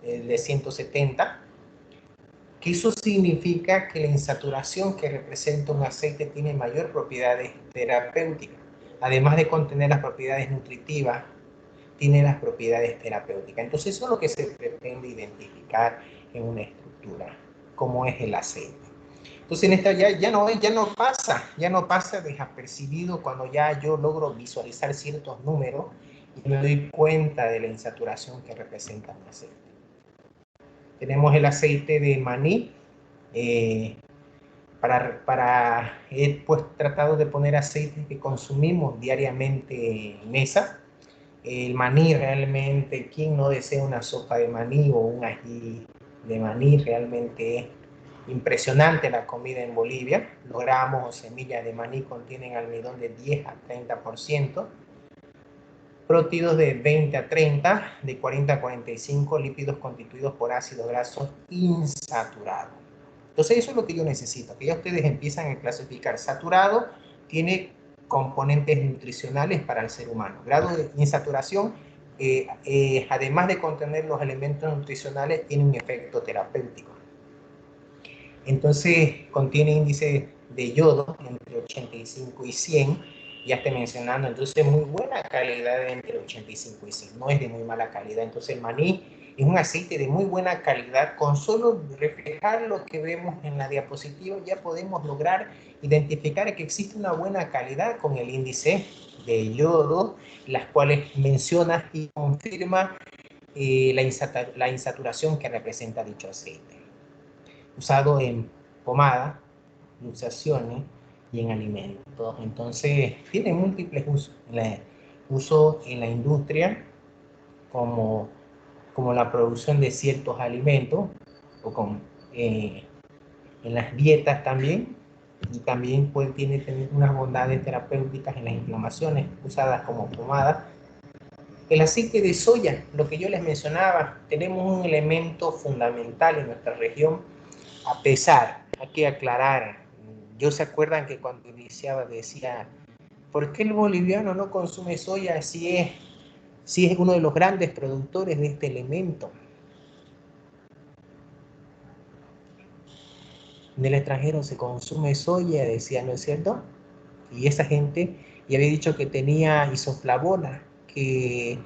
y de 170, que eso significa que la insaturación que representa un aceite tiene mayor propiedades terapéuticas. Además de contener las propiedades nutritivas, tiene las propiedades terapéuticas. Entonces eso es lo que se pretende identificar en una estructura, como es el aceite. Entonces en esta ya no pasa desapercibido cuando ya yo logro visualizar ciertos números y me doy cuenta de la insaturación que representa un aceite. Tenemos el aceite de maní. He pues tratado de poner aceites que consumimos diariamente en mesa. El maní realmente, ¿quién no desea una sopa de maní o un ají de maní? Realmente es impresionante la comida en Bolivia. Los gramos o semillas de maní contienen almidón de 10 a 30%, prótidos de 20 a 30, de 40 a 45, lípidos constituidos por ácidos grasos insaturados. Entonces eso es lo que yo necesito, que ya ustedes empiezan a clasificar. Saturado tiene componentes nutricionales para el ser humano. Grado de insaturación, además de contener los elementos nutricionales, tiene un efecto terapéutico. Entonces contiene índice de yodo entre 85 y 100, ya estoy mencionando, entonces muy buena calidad entre 85 y 100, no es de muy mala calidad. Entonces el maní es un aceite de muy buena calidad. Con solo reflejar lo que vemos en la diapositiva ya podemos lograr identificar que existe una buena calidad con el índice de yodo, las cuales menciona y confirma la insaturación que representa dicho aceite. Usado en pomada, luxaciones y en alimentos. Entonces tiene múltiples usos. Uso en la industria como la producción de ciertos alimentos, o en las dietas también, y también tiene unas bondades terapéuticas en las inflamaciones, usadas como pomada. El aceite de soya, lo que yo les mencionaba, tenemos un elemento fundamental en nuestra región, a pesar, hay que aclarar, yo se acuerdan que cuando iniciaba decía, ¿por qué el boliviano no consume soya si es uno de los grandes productores de este elemento? En el extranjero se consume soya, decía, ¿no es cierto? Y esa gente ya había dicho que tenía isoflavona, que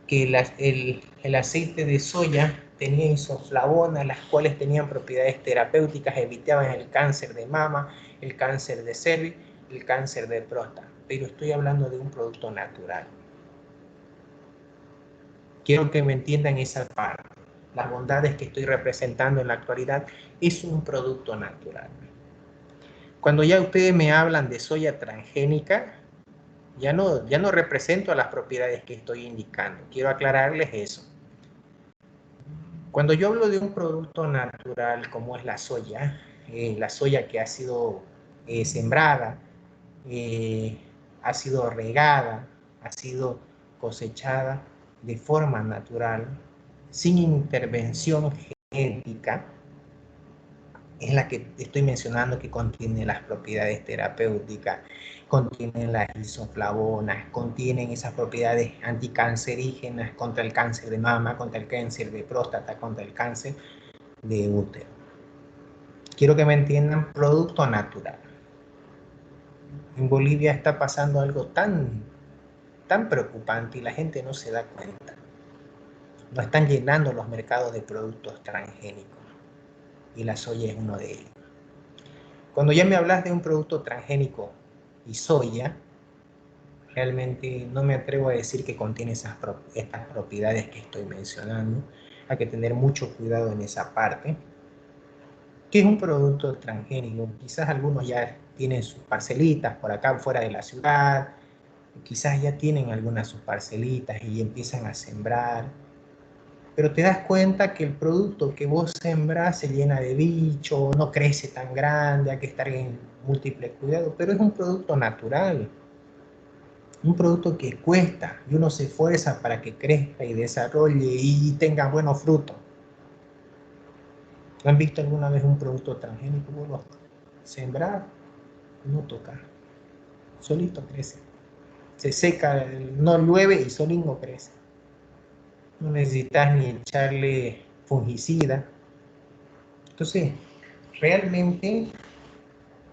el aceite de soya tenía isoflavona, las cuales tenían propiedades terapéuticas, evitaban el cáncer de mama, el cáncer de cervix, el cáncer de próstata. Pero estoy hablando de un producto natural. Quiero que me entiendan esa parte. Las bondades que estoy representando en la actualidad es un producto natural. Cuando ya ustedes me hablan de soya transgénica, ya no represento las propiedades que estoy indicando. Quiero aclararles eso. Cuando yo hablo de un producto natural como es la soya que ha sido sembrada, ha sido regada, ha sido cosechada de forma natural, sin intervención genética, es la que estoy mencionando, que contiene las propiedades terapéuticas, contienen las isoflavonas, contienen esas propiedades anticancerígenas contra el cáncer de mama, contra el cáncer de próstata, contra el cáncer de útero. Quiero que me entiendan, producto natural. En Bolivia está pasando algo tan preocupante y la gente no se da cuenta. No están llenando los mercados de productos transgénicos y la soya es uno de ellos. Cuando ya me hablas de un producto transgénico y soya, realmente no me atrevo a decir que contiene estas propiedades que estoy mencionando. Hay que tener mucho cuidado en esa parte. ¿Qué es un producto transgénico? Quizás algunos ya tienen sus parcelitas por acá fuera de la ciudad, quizás ya tienen algunas sus parcelitas y empiezan a sembrar, pero te das cuenta que el producto que vos sembrás se llena de bichos, no crece tan grande, hay que estar en múltiples cuidados, pero es un producto natural, un producto que cuesta y uno se esfuerza para que crezca y desarrolle y tenga buenos frutos. ¿Han visto alguna vez un producto transgénico? Bueno, sembrar, no tocar, solito crece. Se seca, no llueve y solito crece. No necesitas ni echarle fungicida. Entonces, realmente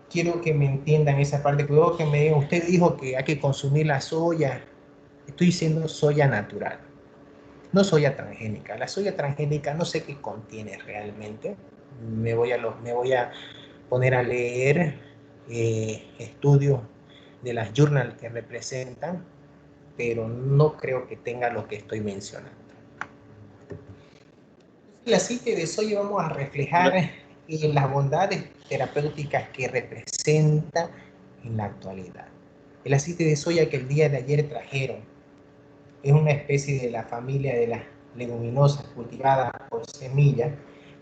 quiero que me entiendan esa parte. Luego que me digan, usted dijo que hay que consumir la soya. Estoy diciendo soya natural, no soya transgénica. La soya transgénica no sé qué contiene realmente. Me voy a poner a leer estudios de las journals que representan, pero no creo que tenga lo que estoy mencionando. El aceite de soya vamos a reflejar las bondades terapéuticas que representa en la actualidad. El aceite de soya que el día de ayer trajeron es una especie de la familia de las leguminosas cultivadas por semillas,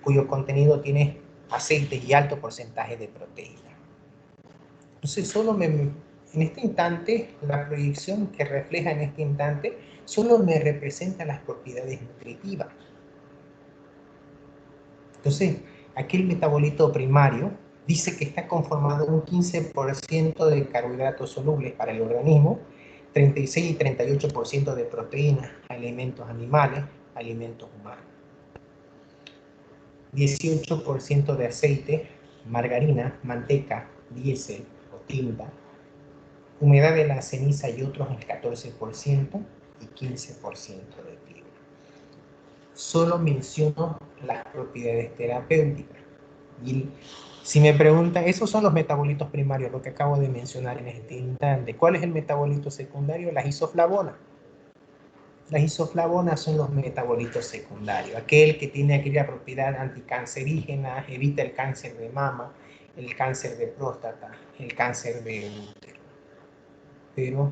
cuyo contenido tiene aceite y alto porcentaje de proteína. Entonces, en este instante, la proyección que refleja en este instante, solo me representa las propiedades nutritivas. Entonces, aquí el metabolito primario dice que está conformado un 15% de carbohidratos solubles para el organismo, 36 y 38% de proteínas, alimentos animales, alimentos humanos, 18% de aceite, margarina, manteca, diésel o tinta, humedad de la ceniza y otros el 14% y 15% de fibra. Solo menciono las propiedades terapéuticas. Y si me preguntan, esos son los metabolitos primarios, lo que acabo de mencionar en este instante. ¿Cuál es el metabolito secundario? Las isoflavonas. Las isoflavonas son los metabolitos secundarios. Aquel que tiene aquella propiedad anticancerígena, evita el cáncer de mama, el cáncer de próstata, el cáncer de útero. Pero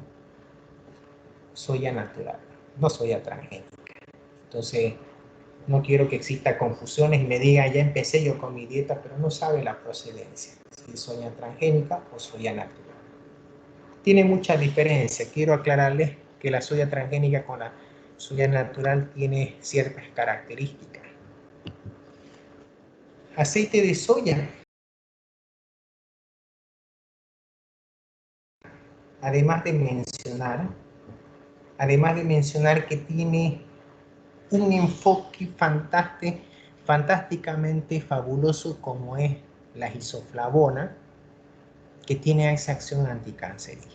soya natural, no soya transgénica. Entonces, no quiero que exista confusiones y me diga, ya empecé yo con mi dieta, pero no sabe la procedencia, si es soya transgénica o soya natural. Tiene mucha diferencia. Quiero aclararles que la soya transgénica con la soya natural tiene ciertas características. Aceite de soya. Además de mencionar que tiene un enfoque fantásticamente fabuloso como es la isoflavona, que tiene esa acción anticancerígena.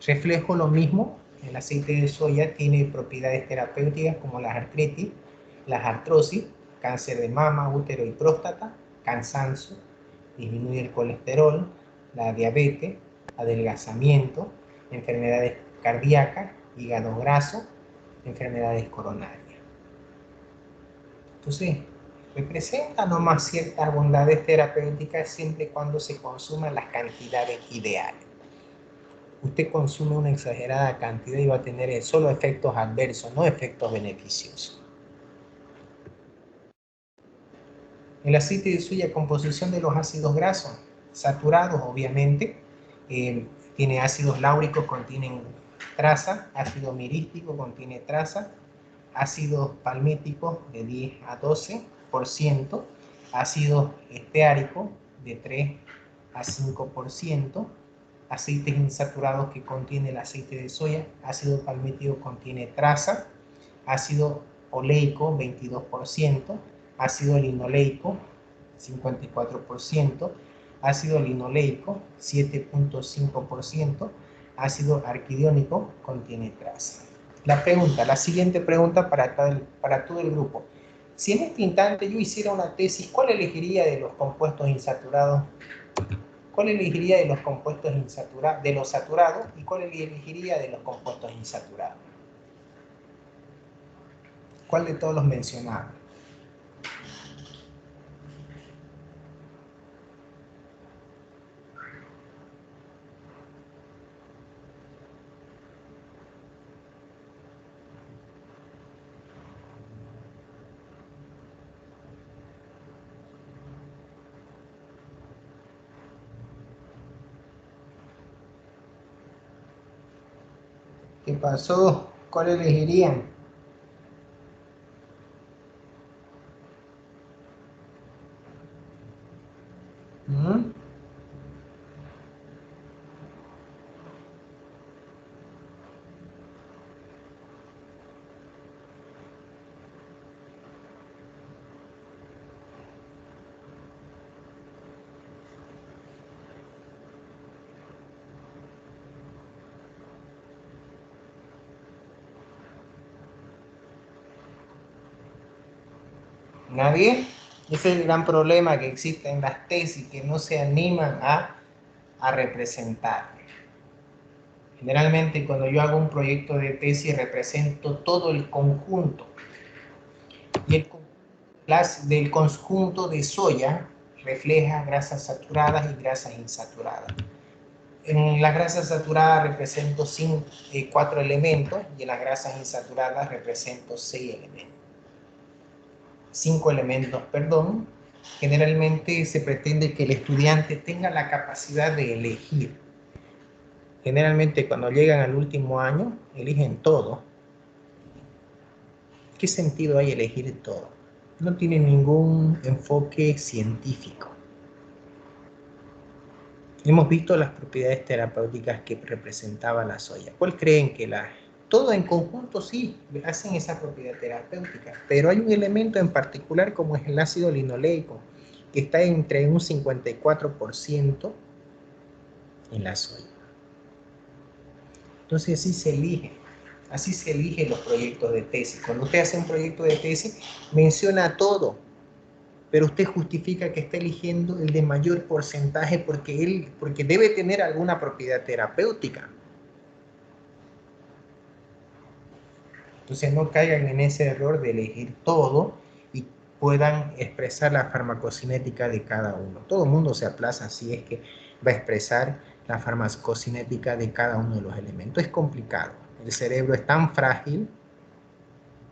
Reflejo lo mismo, el aceite de soya tiene propiedades terapéuticas como las artritis, las artrosis, cáncer de mama, útero y próstata, cansancio, disminuye el colesterol, la diabetes, adelgazamiento, enfermedades cardíacas, hígado graso, enfermedades coronarias. Entonces, representa nomás ciertas bondades terapéuticas siempre y cuando se consuman las cantidades ideales. Usted consume una exagerada cantidad y va a tener solo efectos adversos, no efectos beneficiosos. El aceite de soya, composición de los ácidos grasos saturados, obviamente. Tiene ácidos láuricos, contienen traza, ácido mirístico contiene traza, ácidos palmíticos de 10 a 12%, ácido esteárico de 3 a 5%, aceites insaturados que contiene el aceite de soya, ácido palmítico contiene traza, ácido oleico 22%, ácido linoleico 54%, ácido linoleico 7.5%, ácido arquidiónico contiene traza. La siguiente pregunta para todo el grupo. Si en este instante yo hiciera una tesis, ¿cuál elegiría de los compuestos insaturados? ¿Cuál elegiría de los compuestos insaturados, de los saturados, y cuál elegiría de los compuestos insaturados? ¿Cuál de todos los mencionados? ¿Qué pasó? ¿Cuál elegirían? ¿Mm? ¿Nadie? Ese es el gran problema que existe en las tesis, que no se animan a representar. Generalmente cuando yo hago un proyecto de tesis represento todo el conjunto. Y del conjunto de soya refleja grasas saturadas y grasas insaturadas. En las grasas saturadas represento 4 elementos y en las grasas insaturadas represento 6 elementos. 5 elementos, perdón. Generalmente se pretende que el estudiante tenga la capacidad de elegir. Generalmente cuando llegan al último año, eligen todo. ¿Qué sentido hay elegir todo? No tiene ningún enfoque científico. Hemos visto las propiedades terapéuticas que representaba la soya. ¿Cuál creen que todo en conjunto sí hacen esa propiedad terapéutica? Pero hay un elemento en particular como es el ácido linoleico, que está entre un 54% en la soya. Entonces así se eligen los proyectos de tesis. Cuando usted hace un proyecto de tesis, menciona todo, pero usted justifica que está eligiendo el de mayor porcentaje porque debe tener alguna propiedad terapéutica. Entonces no caigan en ese error de elegir todo y puedan expresar la farmacocinética de cada uno. Todo el mundo se aplaza si es que va a expresar la farmacocinética de cada uno de los elementos. Es complicado. El cerebro es tan frágil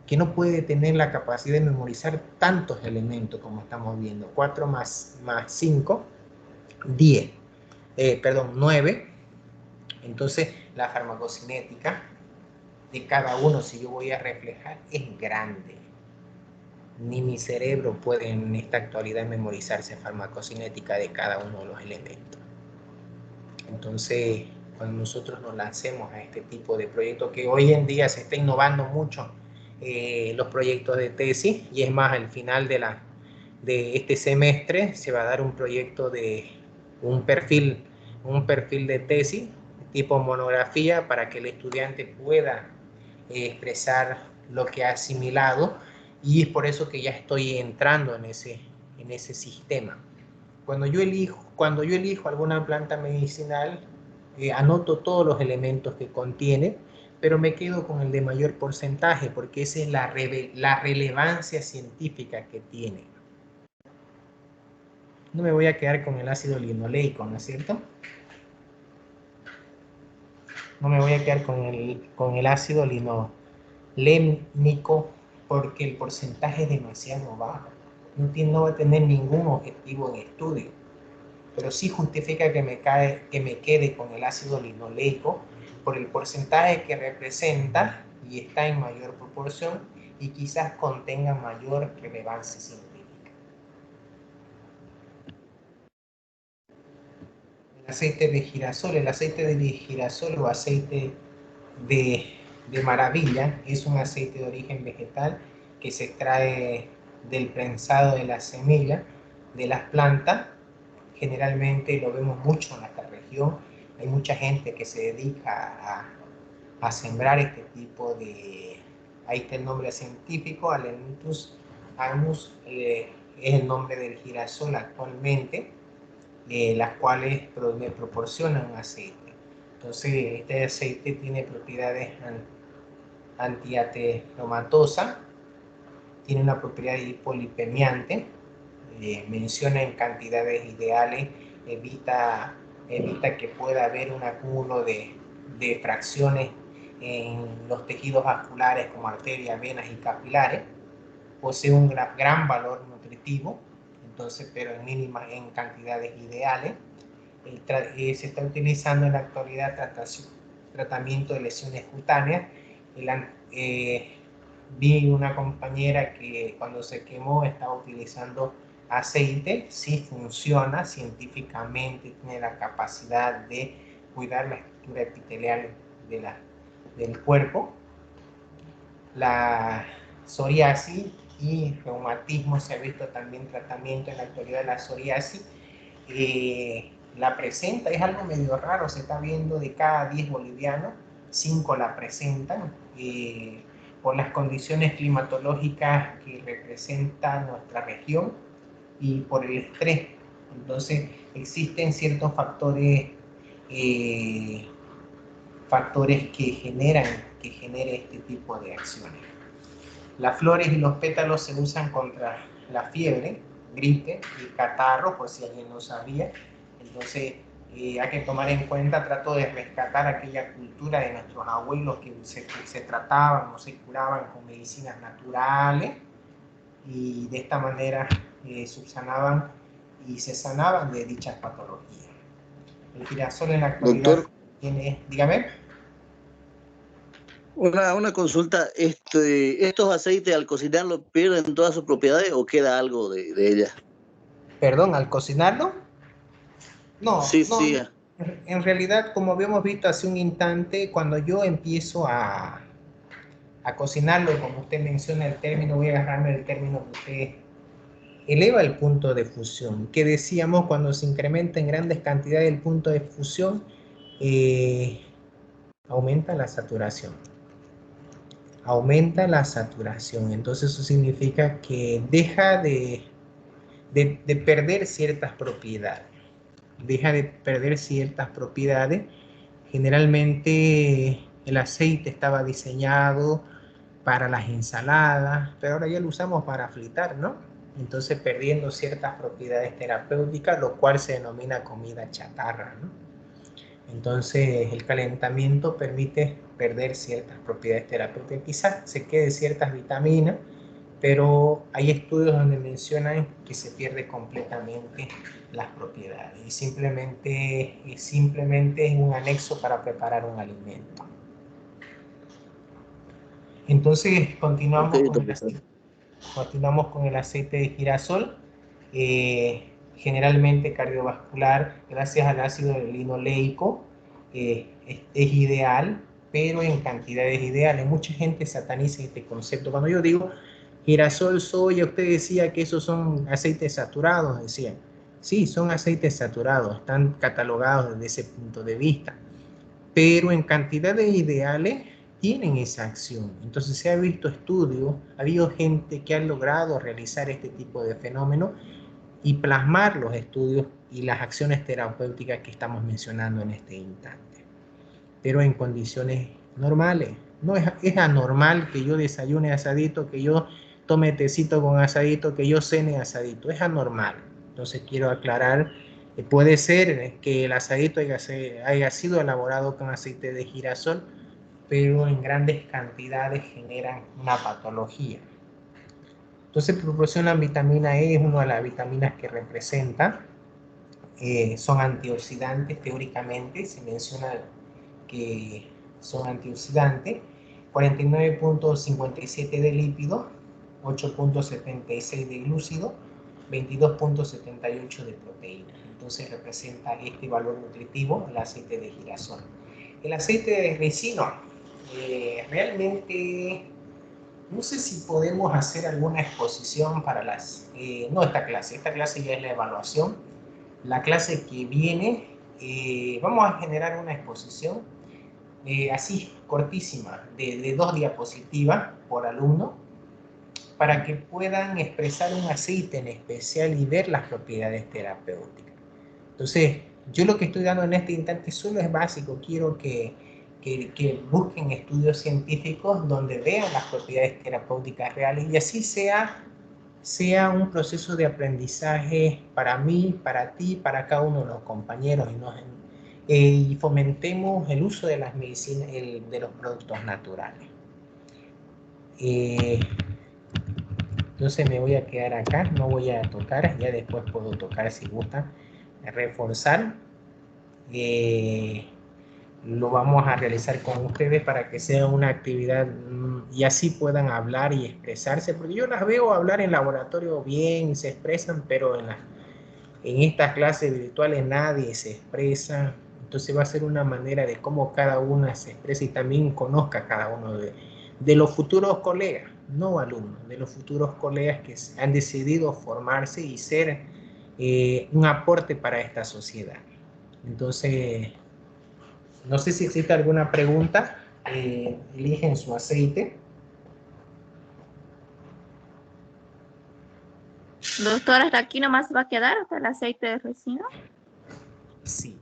que no puede tener la capacidad de memorizar tantos elementos como estamos viendo. 4 más 5, 10. 9. Entonces la farmacocinética de cada uno, si yo voy a reflejar, es grande. Ni mi cerebro puede en esta actualidad memorizarse farmacocinética de cada uno de los elementos. Entonces, cuando nosotros nos lancemos a este tipo de proyectos, que hoy en día se está innovando mucho los proyectos de tesis, y es más, al final de este semestre se va a dar un proyecto de un perfil de tesis tipo monografía para que el estudiante pueda expresar lo que ha asimilado, y es por eso que ya estoy entrando en ese sistema. Cuando yo elijo alguna planta medicinal, anoto todos los elementos que contiene, pero me quedo con el de mayor porcentaje porque esa es la relevancia científica que tiene. No me voy a quedar con el ácido linoleico, ¿no es cierto? No me voy a quedar con el ácido linolénico porque el porcentaje es demasiado bajo. No va a tener ningún objetivo en estudio, pero sí justifica que me quede con el ácido linoleico por el porcentaje que representa y está en mayor proporción y quizás contenga mayor relevancia científica. El aceite de girasol o aceite de maravilla es un aceite de origen vegetal que se extrae del prensado de la semilla de las plantas. Generalmente lo vemos mucho en nuestra región. Hay mucha gente que se dedica a sembrar este tipo de... Ahí está el nombre científico, Alentus anus, es el nombre del girasol actualmente, las cuales me proporcionan aceite. Entonces, este aceite tiene propiedades antiateromatosas, tiene una propiedad hipolipemiante, menciona en cantidades ideales, evita que pueda haber un acúmulo de fracciones en los tejidos vasculares como arterias, venas y capilares. Posee un gran valor nutritivo, entonces, pero en cantidades ideales. Se está utilizando en la actualidad tratamiento de lesiones cutáneas. Vi una compañera que cuando se quemó estaba utilizando aceite, sí funciona científicamente, tiene la capacidad de cuidar la estructura epitelial del cuerpo. La psoriasis y reumatismo, se ha visto también tratamiento en la actualidad de la psoriasis. La presenta, es algo medio raro, se está viendo de cada 10 bolivianos, 5 la presentan, por las condiciones climatológicas que representa nuestra región. y por el estrés. Entonces existen ciertos factores que generan este tipo de acciones. Las flores y los pétalos se usan contra la fiebre, gripe y catarro, por si alguien no sabía. Entonces hay que tomar en cuenta, trato de rescatar aquella cultura de nuestros abuelos que se trataban o se curaban con medicinas naturales, y de esta manera subsanaban y se sanaban de dichas patologías. El girasol en la actualidad Doctor, tiene, dígame. una consulta, ¿estos aceites al cocinarlo pierden todas sus propiedades o queda algo de ellas? Perdón, al cocinarlo. No, Sí, no, sí. en realidad, como habíamos visto hace un instante, cuando yo empiezo a cocinarlo, como usted menciona el término, voy a agarrarme el término que usted eleva el punto de fusión, que decíamos cuando se incrementa en grandes cantidades el punto de fusión, aumenta la saturación. Aumenta la saturación, entonces eso significa que deja de perder ciertas propiedades. Deja de perder ciertas propiedades. Generalmente el aceite estaba diseñado para las ensaladas, pero ahora ya lo usamos para fritar, ¿no? Entonces perdiendo ciertas propiedades terapéuticas, lo cual se denomina comida chatarra, ¿no? Entonces el calentamiento permite perder ciertas propiedades terapéuticas, quizás se quede ciertas vitaminas, pero hay estudios donde mencionan que se pierde completamente las propiedades y simplemente es un anexo para preparar un alimento. Entonces continuamos con el aceite de girasol, generalmente cardiovascular, gracias al ácido linoleico, es ideal, pero en cantidades ideales. Mucha gente sataniza este concepto. Cuando yo digo girasol, soya, usted decía que esos son aceites saturados, decían. Sí, son aceites saturados, están catalogados desde ese punto de vista, pero en cantidades ideales tienen esa acción. Entonces se ha visto estudios, ha habido gente que ha logrado realizar este tipo de fenómenos y plasmar los estudios y las acciones terapéuticas que estamos mencionando en este instante, pero en condiciones normales. No es anormal que yo desayune asadito, que yo tome tecito con asadito, que yo cene asadito, es anormal. Entonces quiero aclarar, puede ser que el asadito haya sido elaborado con aceite de girasol, pero en grandes cantidades generan una patología. Entonces proporcionan vitamina E, es una de las vitaminas que representa, son antioxidantes teóricamente, se menciona que son antioxidantes, 49.57 de lípido, 8.76 de glúcido, 22.78 de proteína. Entonces representa este valor nutritivo el aceite de girasol. El aceite de ricino, realmente no sé si podemos hacer alguna exposición para no esta clase ya es la evaluación. La clase que viene, vamos a generar una exposición así cortísima, de 2 diapositivas por alumno, para que puedan expresar un aceite en especial y ver las propiedades terapéuticas. Entonces, yo lo que estoy dando en este instante solo es básico, quiero que busquen estudios científicos donde vean las propiedades terapéuticas reales y así sea un proceso de aprendizaje para mí, para ti, para cada uno de los compañeros y fomentemos el uso de las medicinas, de los productos naturales. Entonces me voy a quedar acá, no voy a tocar, ya después puedo tocar si gusta, reforzar. Lo vamos a realizar con ustedes para que sea una actividad y así puedan hablar y expresarse, porque yo las veo hablar en laboratorio bien y se expresan, pero en estas clases virtuales nadie se expresa. Entonces va a ser una manera de cómo cada una se expresa y también conozca a cada uno de los futuros colegas, no alumnos, de los futuros colegas que han decidido formarse y ser un aporte para esta sociedad. Entonces, no sé si existe alguna pregunta. Eligen su aceite. Doctor, hasta aquí nomás va a quedar hasta el aceite de ricino. Sí.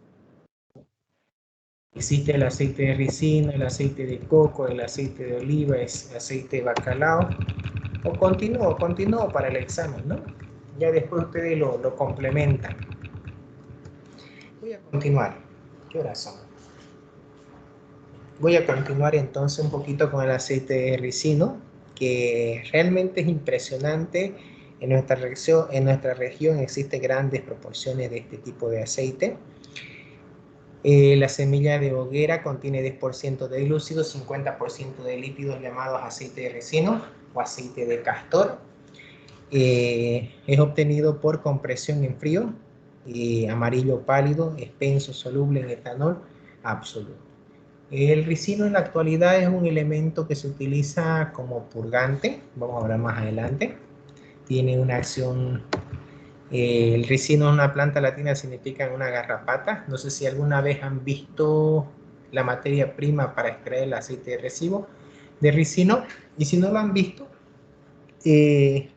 Existe el aceite de ricino, el aceite de coco, el aceite de oliva, el aceite de bacalao. O continúo para el examen, ¿no? Ya después ustedes lo complementan. Voy a continuar. ¿Qué horas son? Voy a continuar entonces un poquito con el aceite de ricino, que realmente es impresionante. En nuestra región existen grandes proporciones de este tipo de aceite. La semilla de hoguera contiene 10% de glúcido, 50% de lípidos llamados aceite de ricino o aceite de castor. Es obtenido por compresión en frío, amarillo pálido, espeso, soluble en etanol absoluto. El ricino en la actualidad es un elemento que se utiliza como purgante, vamos a hablar más adelante. Tiene una acción, el ricino es una planta latina, significa una garrapata. No sé si alguna vez han visto la materia prima para extraer el aceite de ricino, y si no lo han visto, se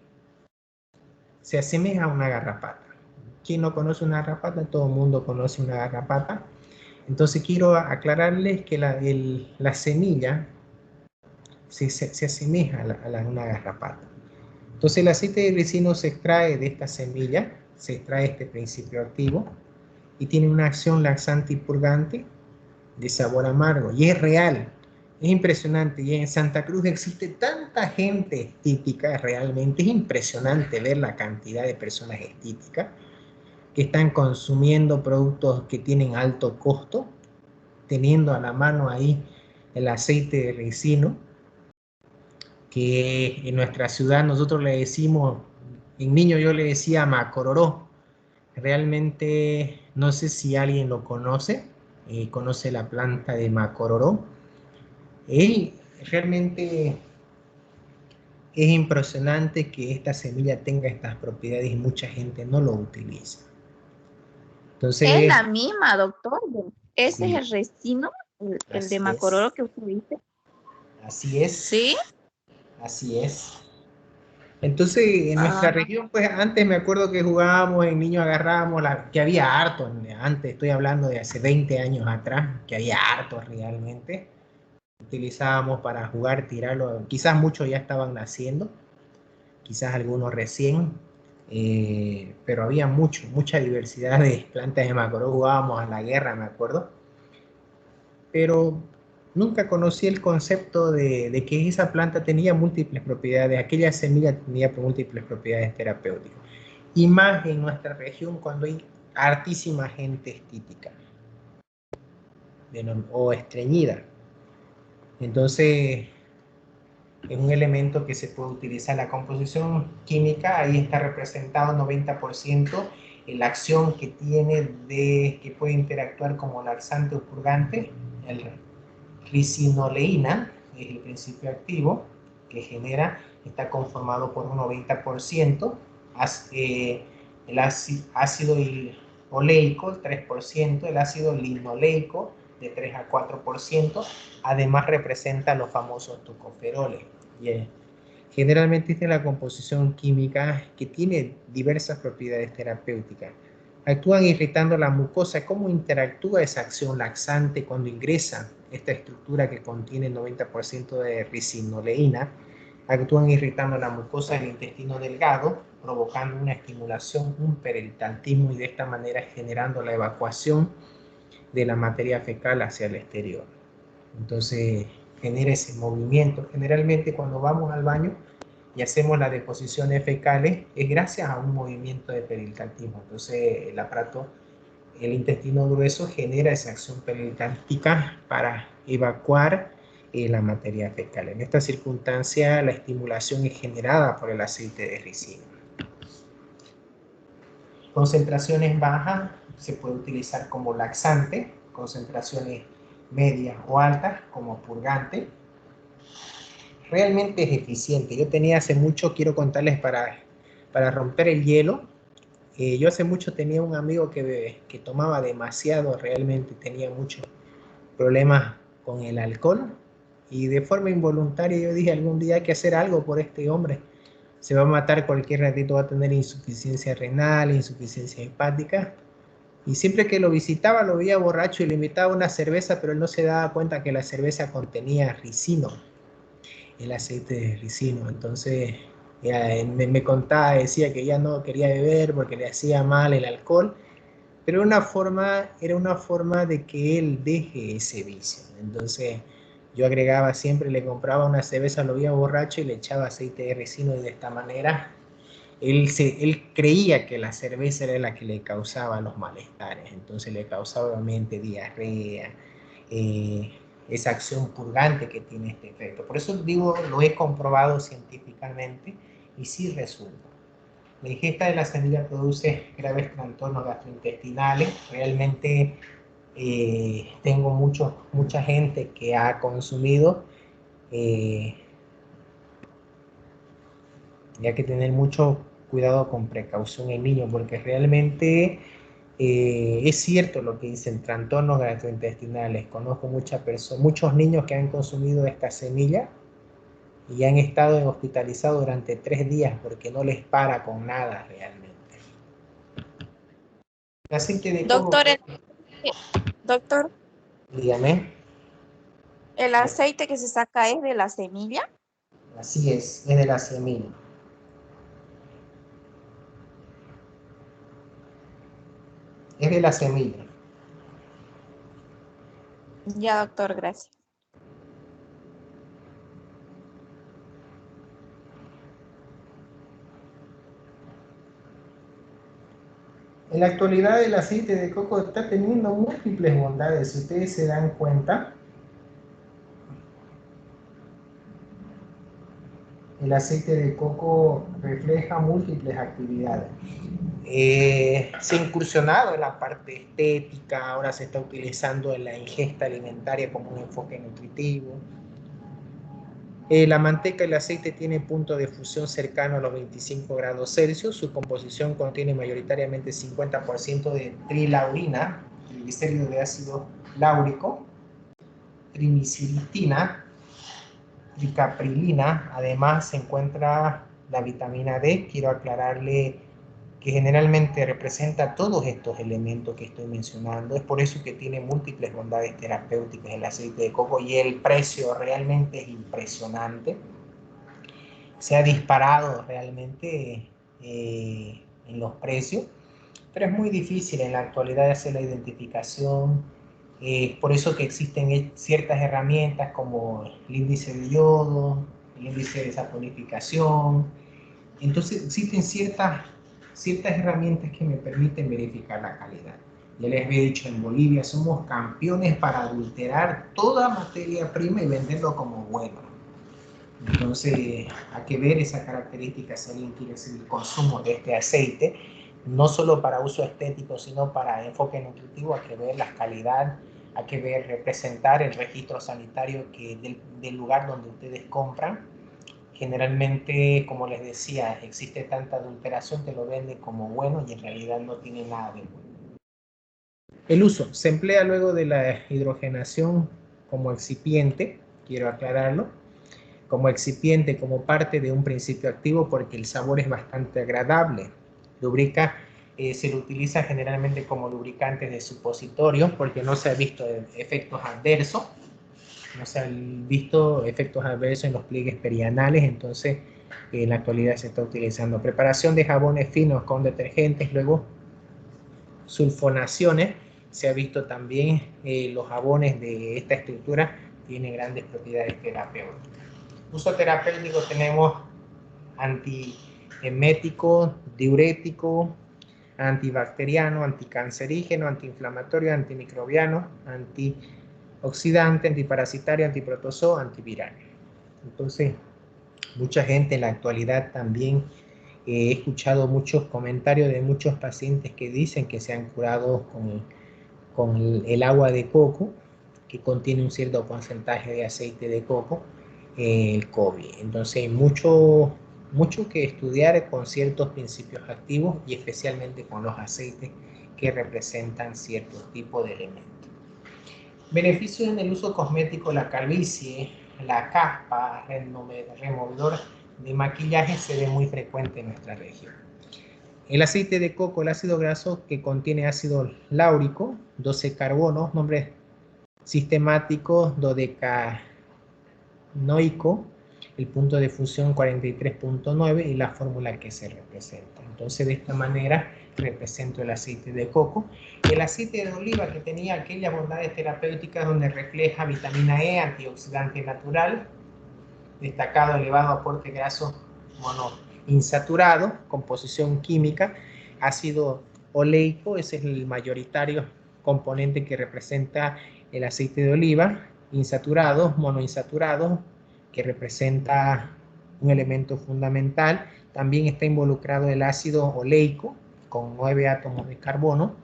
asemeja a una garrapata. ¿Quién no conoce una garrapata? Todo el mundo conoce una garrapata. Entonces quiero aclararles que la semilla se asemeja a una garrapata. Entonces el aceite de ricino se extrae de esta semilla, se extrae este principio activo y tiene una acción laxante y purgante de sabor amargo. Y es real, es impresionante. Y en Santa Cruz existe tanta gente estítica, realmente es impresionante ver la cantidad de personas estíticas que están consumiendo productos que tienen alto costo, teniendo a la mano ahí el aceite de ricino, que en nuestra ciudad nosotros le decimos, en niño yo le decía macororó. Realmente no sé si alguien lo conoce, conoce la planta de macororó. Realmente es impresionante que esta semilla tenga estas propiedades y mucha gente no lo utiliza. Entonces, Es la misma, doctor. Ese sí, es el ricino, el de así Macororo es. que usted dice. Así es. ¿Sí? Así es. Entonces, en nuestra Ah, región, pues antes me acuerdo que jugábamos, en niños agarrábamos, que había harto, antes estoy hablando de hace 20 años atrás, que había harto realmente. Utilizábamos para jugar, tirarlo, quizás muchos ya estaban naciendo, quizás algunos recién, pero había mucha diversidad de plantas de macoró, jugábamos a la guerra, me acuerdo. Pero nunca conocí el concepto de que esa planta tenía múltiples propiedades, aquella semilla tenía múltiples propiedades terapéuticas. Y más en nuestra región cuando hay hartísima gente estítica o estreñida. Entonces, es un elemento que se puede utilizar. La composición química, ahí está representado 90% en la acción que tiene que puede interactuar como laxante o purgante, el ricinoleína, es el principio activo que genera, está conformado por un 90%, el ácido oleico, el 3%, el ácido linoleico, de 3 a 4%, además representa los famosos tocoferoles. Generalmente esta es la composición química que tiene diversas propiedades terapéuticas. Actúan irritando la mucosa. ¿Cómo interactúa esa acción laxante cuando ingresa esta estructura que contiene el 90% de ricinoleína? Actúan irritando la mucosa del intestino delgado, provocando una estimulación, un peritaltismo y de esta manera generando la evacuación de la materia fecal hacia el exterior. Entonces genera ese movimiento. Generalmente cuando vamos al baño y hacemos las deposiciones fecales es gracias a un movimiento de peritáltico. Entonces el aparato, el intestino grueso genera esa acción peritáltica para evacuar la materia fecal. En esta circunstancia la estimulación es generada por el aceite de ricino. Concentraciones bajas se puede utilizar como laxante, concentraciones medias o altas como purgante. Realmente es eficiente. Yo tenía hace mucho, quiero contarles para romper el hielo. Yo hace mucho tenía un amigo que tomaba demasiado, realmente tenía muchos problemas con el alcohol y de forma involuntaria yo dije algún día hay que hacer algo por este hombre. se va a matar cualquier ratito, va a tener insuficiencia renal, insuficiencia hepática. Y siempre que lo visitaba lo veía borracho y le invitaba una cerveza, pero él no se daba cuenta que la cerveza contenía ricino, el aceite de ricino. Entonces me contaba, decía que ya no quería beber porque le hacía mal el alcohol, pero era una forma de que él deje ese vicio. Entonces yo agregaba siempre, le compraba una cerveza, lo veía borracho y le echaba aceite de ricino, y de esta manera él creía que la cerveza era la que le causaba los malestares. Entonces le causaba obviamente diarrea, eh, esa acción purgante que tiene este efecto. Por eso digo, lo he comprobado científicamente y sí resulta. La ingesta de la semilla produce graves trastornos gastrointestinales. Realmente tengo mucha gente que ha consumido, y hay que tener mucho cuidado con precaución en niños, porque realmente es cierto lo que dicen, trastornos gastrointestinales. Conozco muchos niños que han consumido esta semilla y han estado hospitalizados durante 3 días porque no les para con nada realmente. Así que de cómo, Doctor, doctor, dígame, ¿el aceite que se saca es de la semilla? así es de la semilla. Es de la semilla. Ya, doctor, gracias. En la actualidad el aceite de coco está teniendo múltiples bondades. Si ustedes se dan cuenta, el aceite de coco refleja múltiples actividades. Se ha incursionado en la parte estética, ahora se está utilizando en la ingesta alimentaria como un enfoque nutritivo. La manteca y el aceite tienen punto de fusión cercano a los 25 grados Celsius. Su composición contiene mayoritariamente 50% de trilaurina, triglicéridos de ácido láurico, trimicilitina, tricaprilina. Además se encuentra la vitamina D. Quiero aclararle que generalmente representa todos estos elementos que estoy mencionando. Es por eso que tiene múltiples bondades terapéuticas el aceite de coco, y el precio realmente es impresionante. Se ha disparado realmente en los precios, pero es muy difícil en la actualidad hacer la identificación. Por eso que existen ciertas herramientas como el índice de yodo, el índice de saponificación. Entonces existen ciertas herramientas que me permiten verificar la calidad. Ya les había dicho, en Bolivia somos campeones para adulterar toda materia prima y venderlo como bueno. Entonces hay que ver esa característica si alguien quiere hacer el consumo de este aceite, no solo para uso estético, sino para enfoque nutritivo. Hay que ver la calidad, hay que ver, representar el registro sanitario del lugar donde ustedes compran. Generalmente, como les decía, existe tanta adulteración que lo venden como bueno y en realidad no tiene nada de bueno. El uso se emplea luego de la hidrogenación como excipiente, quiero aclararlo, como excipiente, como parte de un principio activo, porque el sabor es bastante agradable. Lubrica, se lo utiliza generalmente como lubricante de supositorios porque no se ha visto efectos adversos. No se han visto efectos adversos en los pliegues perianales, entonces en la actualidad se está utilizando. Preparación de jabones finos con detergentes, luego sulfonaciones. Se ha visto también los jabones de esta estructura tienen grandes propiedades terapéuticas. Uso terapéutico tenemos antiemético, diurético, antibacteriano, anticancerígeno, antiinflamatorio, antimicrobiano, antioxidante, antiparasitario, antiprotozoo, antiviral. Entonces, mucha gente en la actualidad también, he escuchado muchos comentarios de muchos pacientes que dicen que se han curado con el agua de coco, que contiene un cierto porcentaje de aceite de coco, el COVID. Entonces, mucho que estudiar con ciertos principios activos y especialmente con los aceites que representan cierto tipo de elementos. Beneficios en el uso cosmético: la calvicie, la caspa, removedor de maquillaje se ve muy frecuente en nuestra región. El aceite de coco, el ácido graso que contiene ácido láurico, 12 carbonos, nombre sistemático dodecanoico, el punto de fusión 43.9 y la fórmula que se representa. Entonces, de esta manera represento el aceite de coco. El aceite de oliva, que tenía aquellas bondades terapéuticas donde refleja vitamina E, antioxidante natural, destacado elevado aporte graso monoinsaturado, composición química, ácido oleico, ese es el mayoritario componente que representa el aceite de oliva, insaturados, monoinsaturados, que representa un elemento fundamental. También está involucrado el ácido oleico, con 9 átomos de carbono.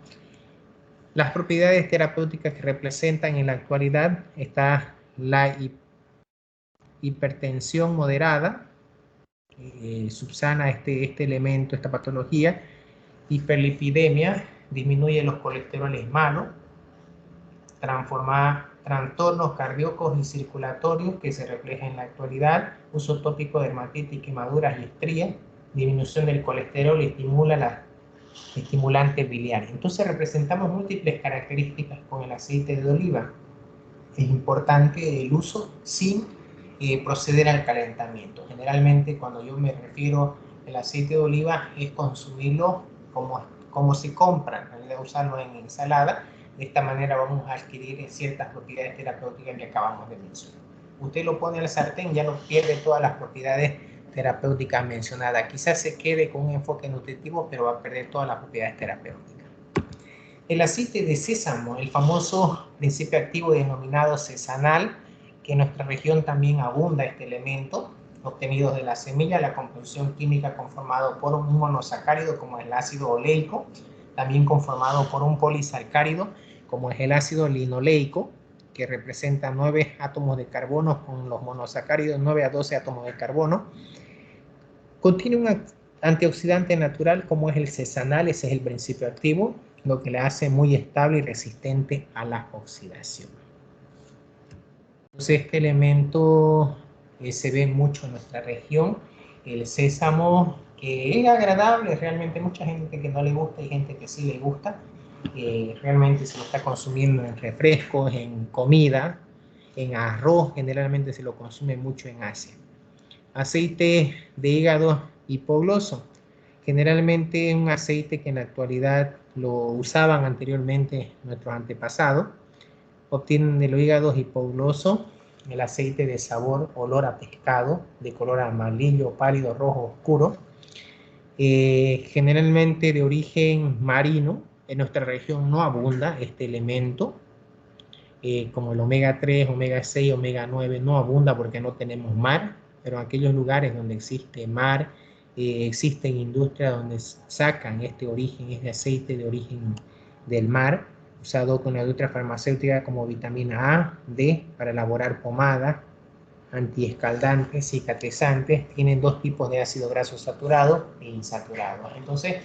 Las propiedades terapéuticas que representan en la actualidad está la hipertensión moderada, subsana este elemento, esta patología. Hiperlipidemia, disminuye los colesteroles malos, trastornos cardíacos y circulatorios que se refleja en la actualidad, uso tópico de dermatitis, quemaduras y estrías, disminución del colesterol y estimula la estimulante biliar. Entonces representamos múltiples características con el aceite de oliva. Es importante el uso sin proceder al calentamiento. Generalmente cuando yo me refiero al aceite de oliva es consumirlo como se compra, en realidad usarlo en ensalada. De esta manera vamos a adquirir ciertas propiedades terapéuticas que acabamos de mencionar. Usted lo pone al sartén, ya no pierde todas las propiedades terapéuticas mencionadas. Quizás se quede con un enfoque nutritivo, pero va a perder todas las propiedades terapéuticas. El aceite de sésamo, el famoso principio activo denominado sesanal, que en nuestra región también abunda este elemento, obtenido de la semilla, la composición química conformado por un monosacárido como el ácido oleico, también conformado por un polisacárido como es el ácido linoleico, que representa 9 átomos de carbono con los monosacáridos 9 a 12 átomos de carbono. Contiene un antioxidante natural como es el sesanal, ese es el principio activo, lo que le hace muy estable y resistente a la oxidación. Entonces este elemento se ve mucho en nuestra región. El sésamo, que es agradable, realmente mucha gente que no le gusta y gente que sí le gusta. Realmente se lo está consumiendo en refrescos, en comida, en arroz, generalmente se lo consume mucho en Asia. Aceite de hígado hipogloso, generalmente un aceite que en la actualidad lo usaban anteriormente nuestros antepasados. Obtienen de los hígados hipogloso el aceite de sabor, olor a pescado, de color amarillo, pálido, rojo, oscuro. Generalmente de origen marino. En nuestra región no abunda este elemento. Como el omega 3, omega 6, omega 9 no abunda porque no tenemos mar, pero en aquellos lugares donde existe mar, existen industrias donde sacan este aceite de origen del mar, usado con la industria farmacéutica como vitamina A, D, para elaborar pomadas, antiescaldantes, cicatrizantes. Tienen dos tipos de ácido graso saturado e insaturado. Entonces,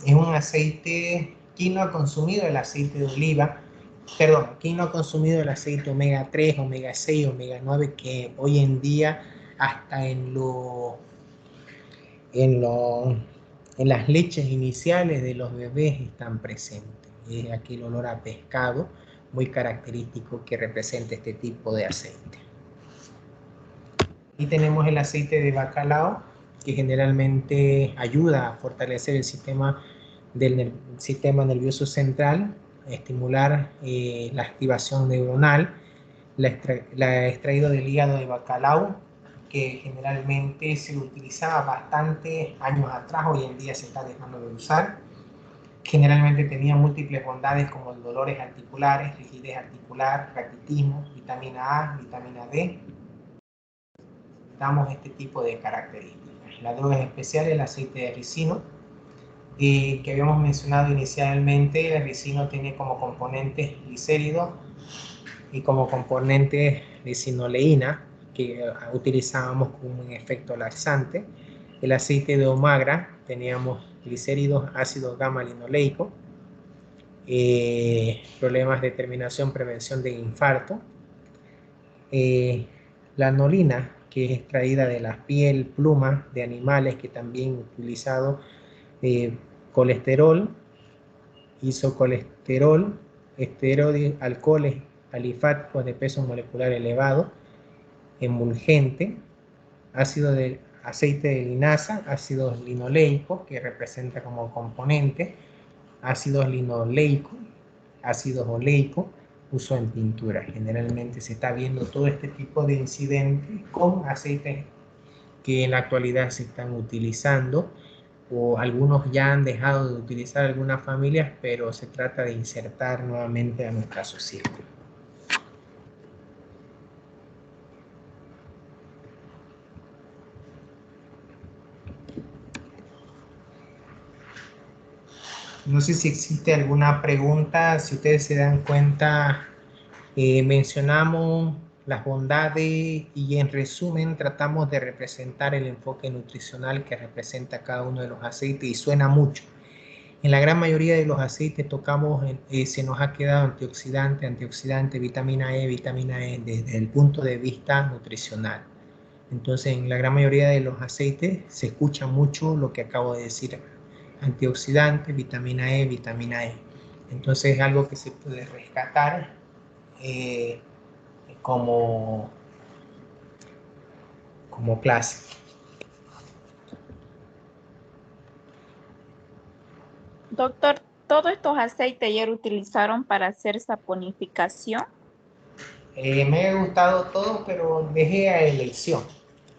es un aceite. ¿Quién no ha consumido el aceite de oliva? Perdón, ¿quién no ha consumido el aceite omega 3, omega 6, omega 9, que hoy en día hasta en las leches iniciales de los bebés están presentes? Es aquí el olor a pescado, muy característico que representa este tipo de aceite. Y tenemos el aceite de bacalao, que generalmente ayuda a fortalecer el sistema nervioso central, a estimular la activación neuronal. La extraído del hígado de bacalao, que generalmente se lo utilizaba bastante años atrás, hoy en día se está dejando de usar. Generalmente tenía múltiples bondades como dolores articulares, rigidez articular, raquitismo, vitamina A, vitamina D. Damos este tipo de características. La droga especial es el aceite de ricino, que habíamos mencionado inicialmente. El ricino tiene como componentes glicéridos y como componente ricinoleína, que utilizábamos como un efecto laxante. El aceite de omagra, teníamos glicéridos, ácido gamma-linoleico, problemas de terminación, prevención de infarto. La anolina, que es extraída de la piel, plumas de animales, que también utilizado colesterol, isocolesterol, alcoholes alifáticos de peso molecular elevado, emulgente, aceite de linaza, ácidos linoleicos, que representa como componente, ácidos linoleicos, ácidos oleicos, uso en pintura. Generalmente se está viendo todo este tipo de incidentes con aceites que en la actualidad se están utilizando, o algunos ya han dejado de utilizar algunas familias, pero se trata de insertar nuevamente a nuestra sociedad. No sé si existe alguna pregunta. Si ustedes se dan cuenta, mencionamos las bondades y en resumen tratamos de representar el enfoque nutricional que representa cada uno de los aceites, y suena mucho. En la gran mayoría de los aceites tocamos, se nos ha quedado antioxidante, vitamina E desde el punto de vista nutricional. Entonces en la gran mayoría de los aceites se escucha mucho lo que acabo de decir: antioxidante, vitamina E. Entonces es algo que se puede rescatar como clase. Doctor, ¿todos estos aceites ya lo utilizaron para hacer saponificación? Me ha gustado todo, pero dejé a elección.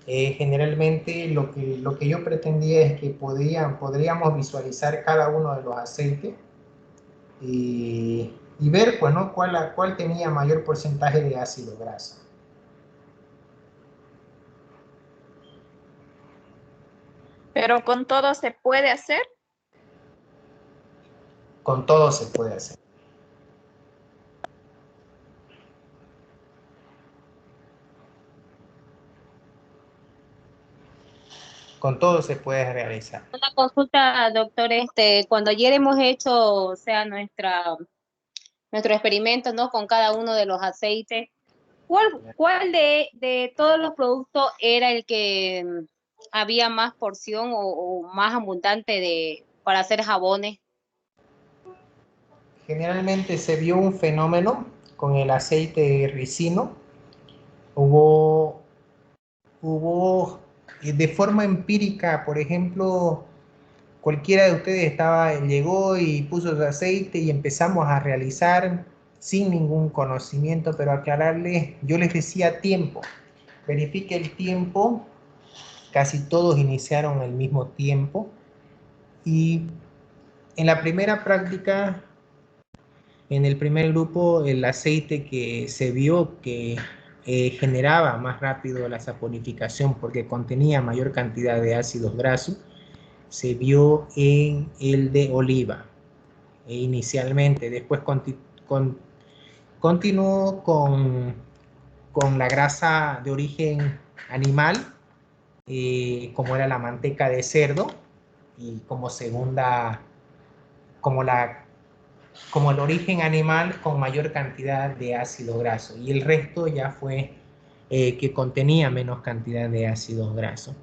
Generalmente lo que yo pretendía es que podríamos visualizar cada uno de los aceites y ver, pues, ¿no?, cuál tenía mayor porcentaje de ácido graso. ¿Pero con todo se puede hacer? Con todo se puede hacer. Con todo se puede realizar. Una consulta, doctor, cuando ayer hemos hecho, o sea, nuestro experimento, ¿no?, con cada uno de los aceites, ¿cuál de todos los productos era el que había más porción o más abundante para hacer jabones? Generalmente se vio un fenómeno con el aceite ricino. Hubo de forma empírica, por ejemplo, cualquiera de ustedes llegó y puso su aceite y empezamos a realizar sin ningún conocimiento, pero aclararles, yo les decía tiempo, verifique el tiempo, casi todos iniciaron al mismo tiempo, y en la primera práctica, en el primer grupo, el aceite que se vio que generaba más rápido la saponificación porque contenía mayor cantidad de ácidos grasos, se vio en el de oliva inicialmente. Después continuó con la grasa de origen animal, como era la manteca de cerdo, y como segunda, como el origen animal con mayor cantidad de ácido graso, y el resto ya fue que contenía menos cantidad de ácidos grasos.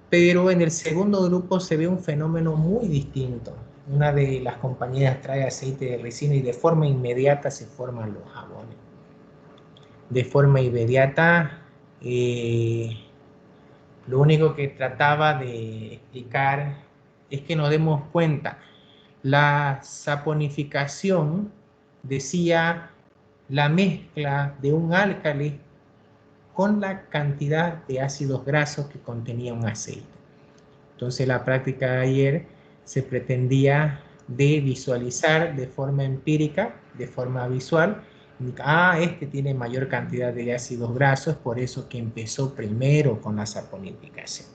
Pero en el segundo grupo se ve un fenómeno muy distinto. Una de las compañías trae aceite de ricino y de forma inmediata se forman los jabones. De forma inmediata, lo único que trataba de explicar es que nos demos cuenta. La saponificación decía la mezcla de un álcali con la cantidad de ácidos grasos que contenía un aceite. Entonces la práctica de ayer se pretendía de visualizar de forma empírica, de forma visual, este tiene mayor cantidad de ácidos grasos, por eso que empezó primero con la saponificación.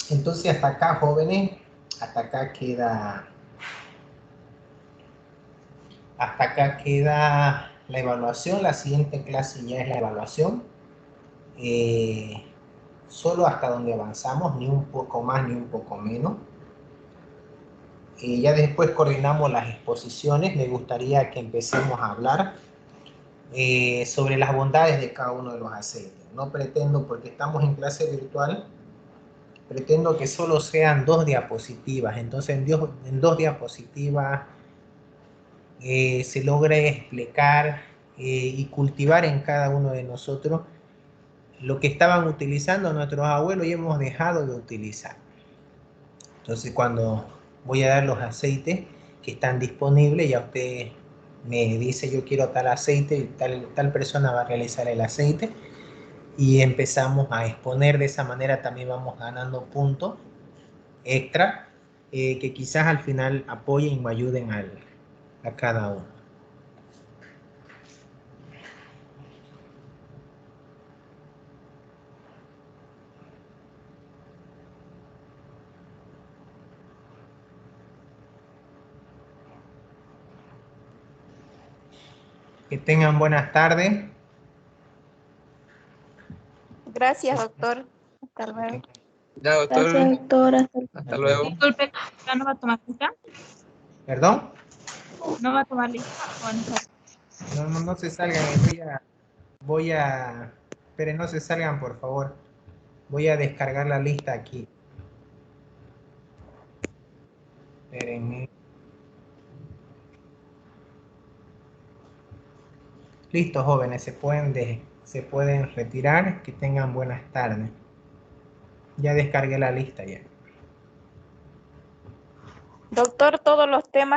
Entonces hasta acá, jóvenes, hasta acá queda la evaluación. La siguiente clase ya es la evaluación. Solo hasta donde avanzamos, ni un poco más ni un poco menos. Ya después coordinamos las exposiciones. Me gustaría que empecemos a hablar sobre las bondades de cada uno de los aceites. No pretendo, porque estamos en clase virtual, pretendo que solo sean 2 diapositivas. Entonces en 2 diapositivas se logre explicar y cultivar en cada uno de nosotros lo que estaban utilizando nuestros abuelos y hemos dejado de utilizar. Entonces cuando voy a dar los aceites que están disponibles, ya usted me dice yo quiero tal aceite y tal persona va a realizar el aceite y empezamos a exponer. De esa manera también vamos ganando puntos extra que quizás al final apoyen o ayuden a cada uno. Que tengan buenas tardes. Gracias, doctor. Hasta luego. Ya, doctor. Gracias, doctora. Hasta luego. Disculpe, ¿ya no va a tomar lista? ¿Perdón? ¿No va a tomar lista? No se salgan. Esperen, no se salgan, por favor. Voy a descargar la lista aquí. Espérenme. Listo, jóvenes, se pueden retirar. Que tengan buenas tardes. Ya descargué la lista ya. Doctor, todos los temas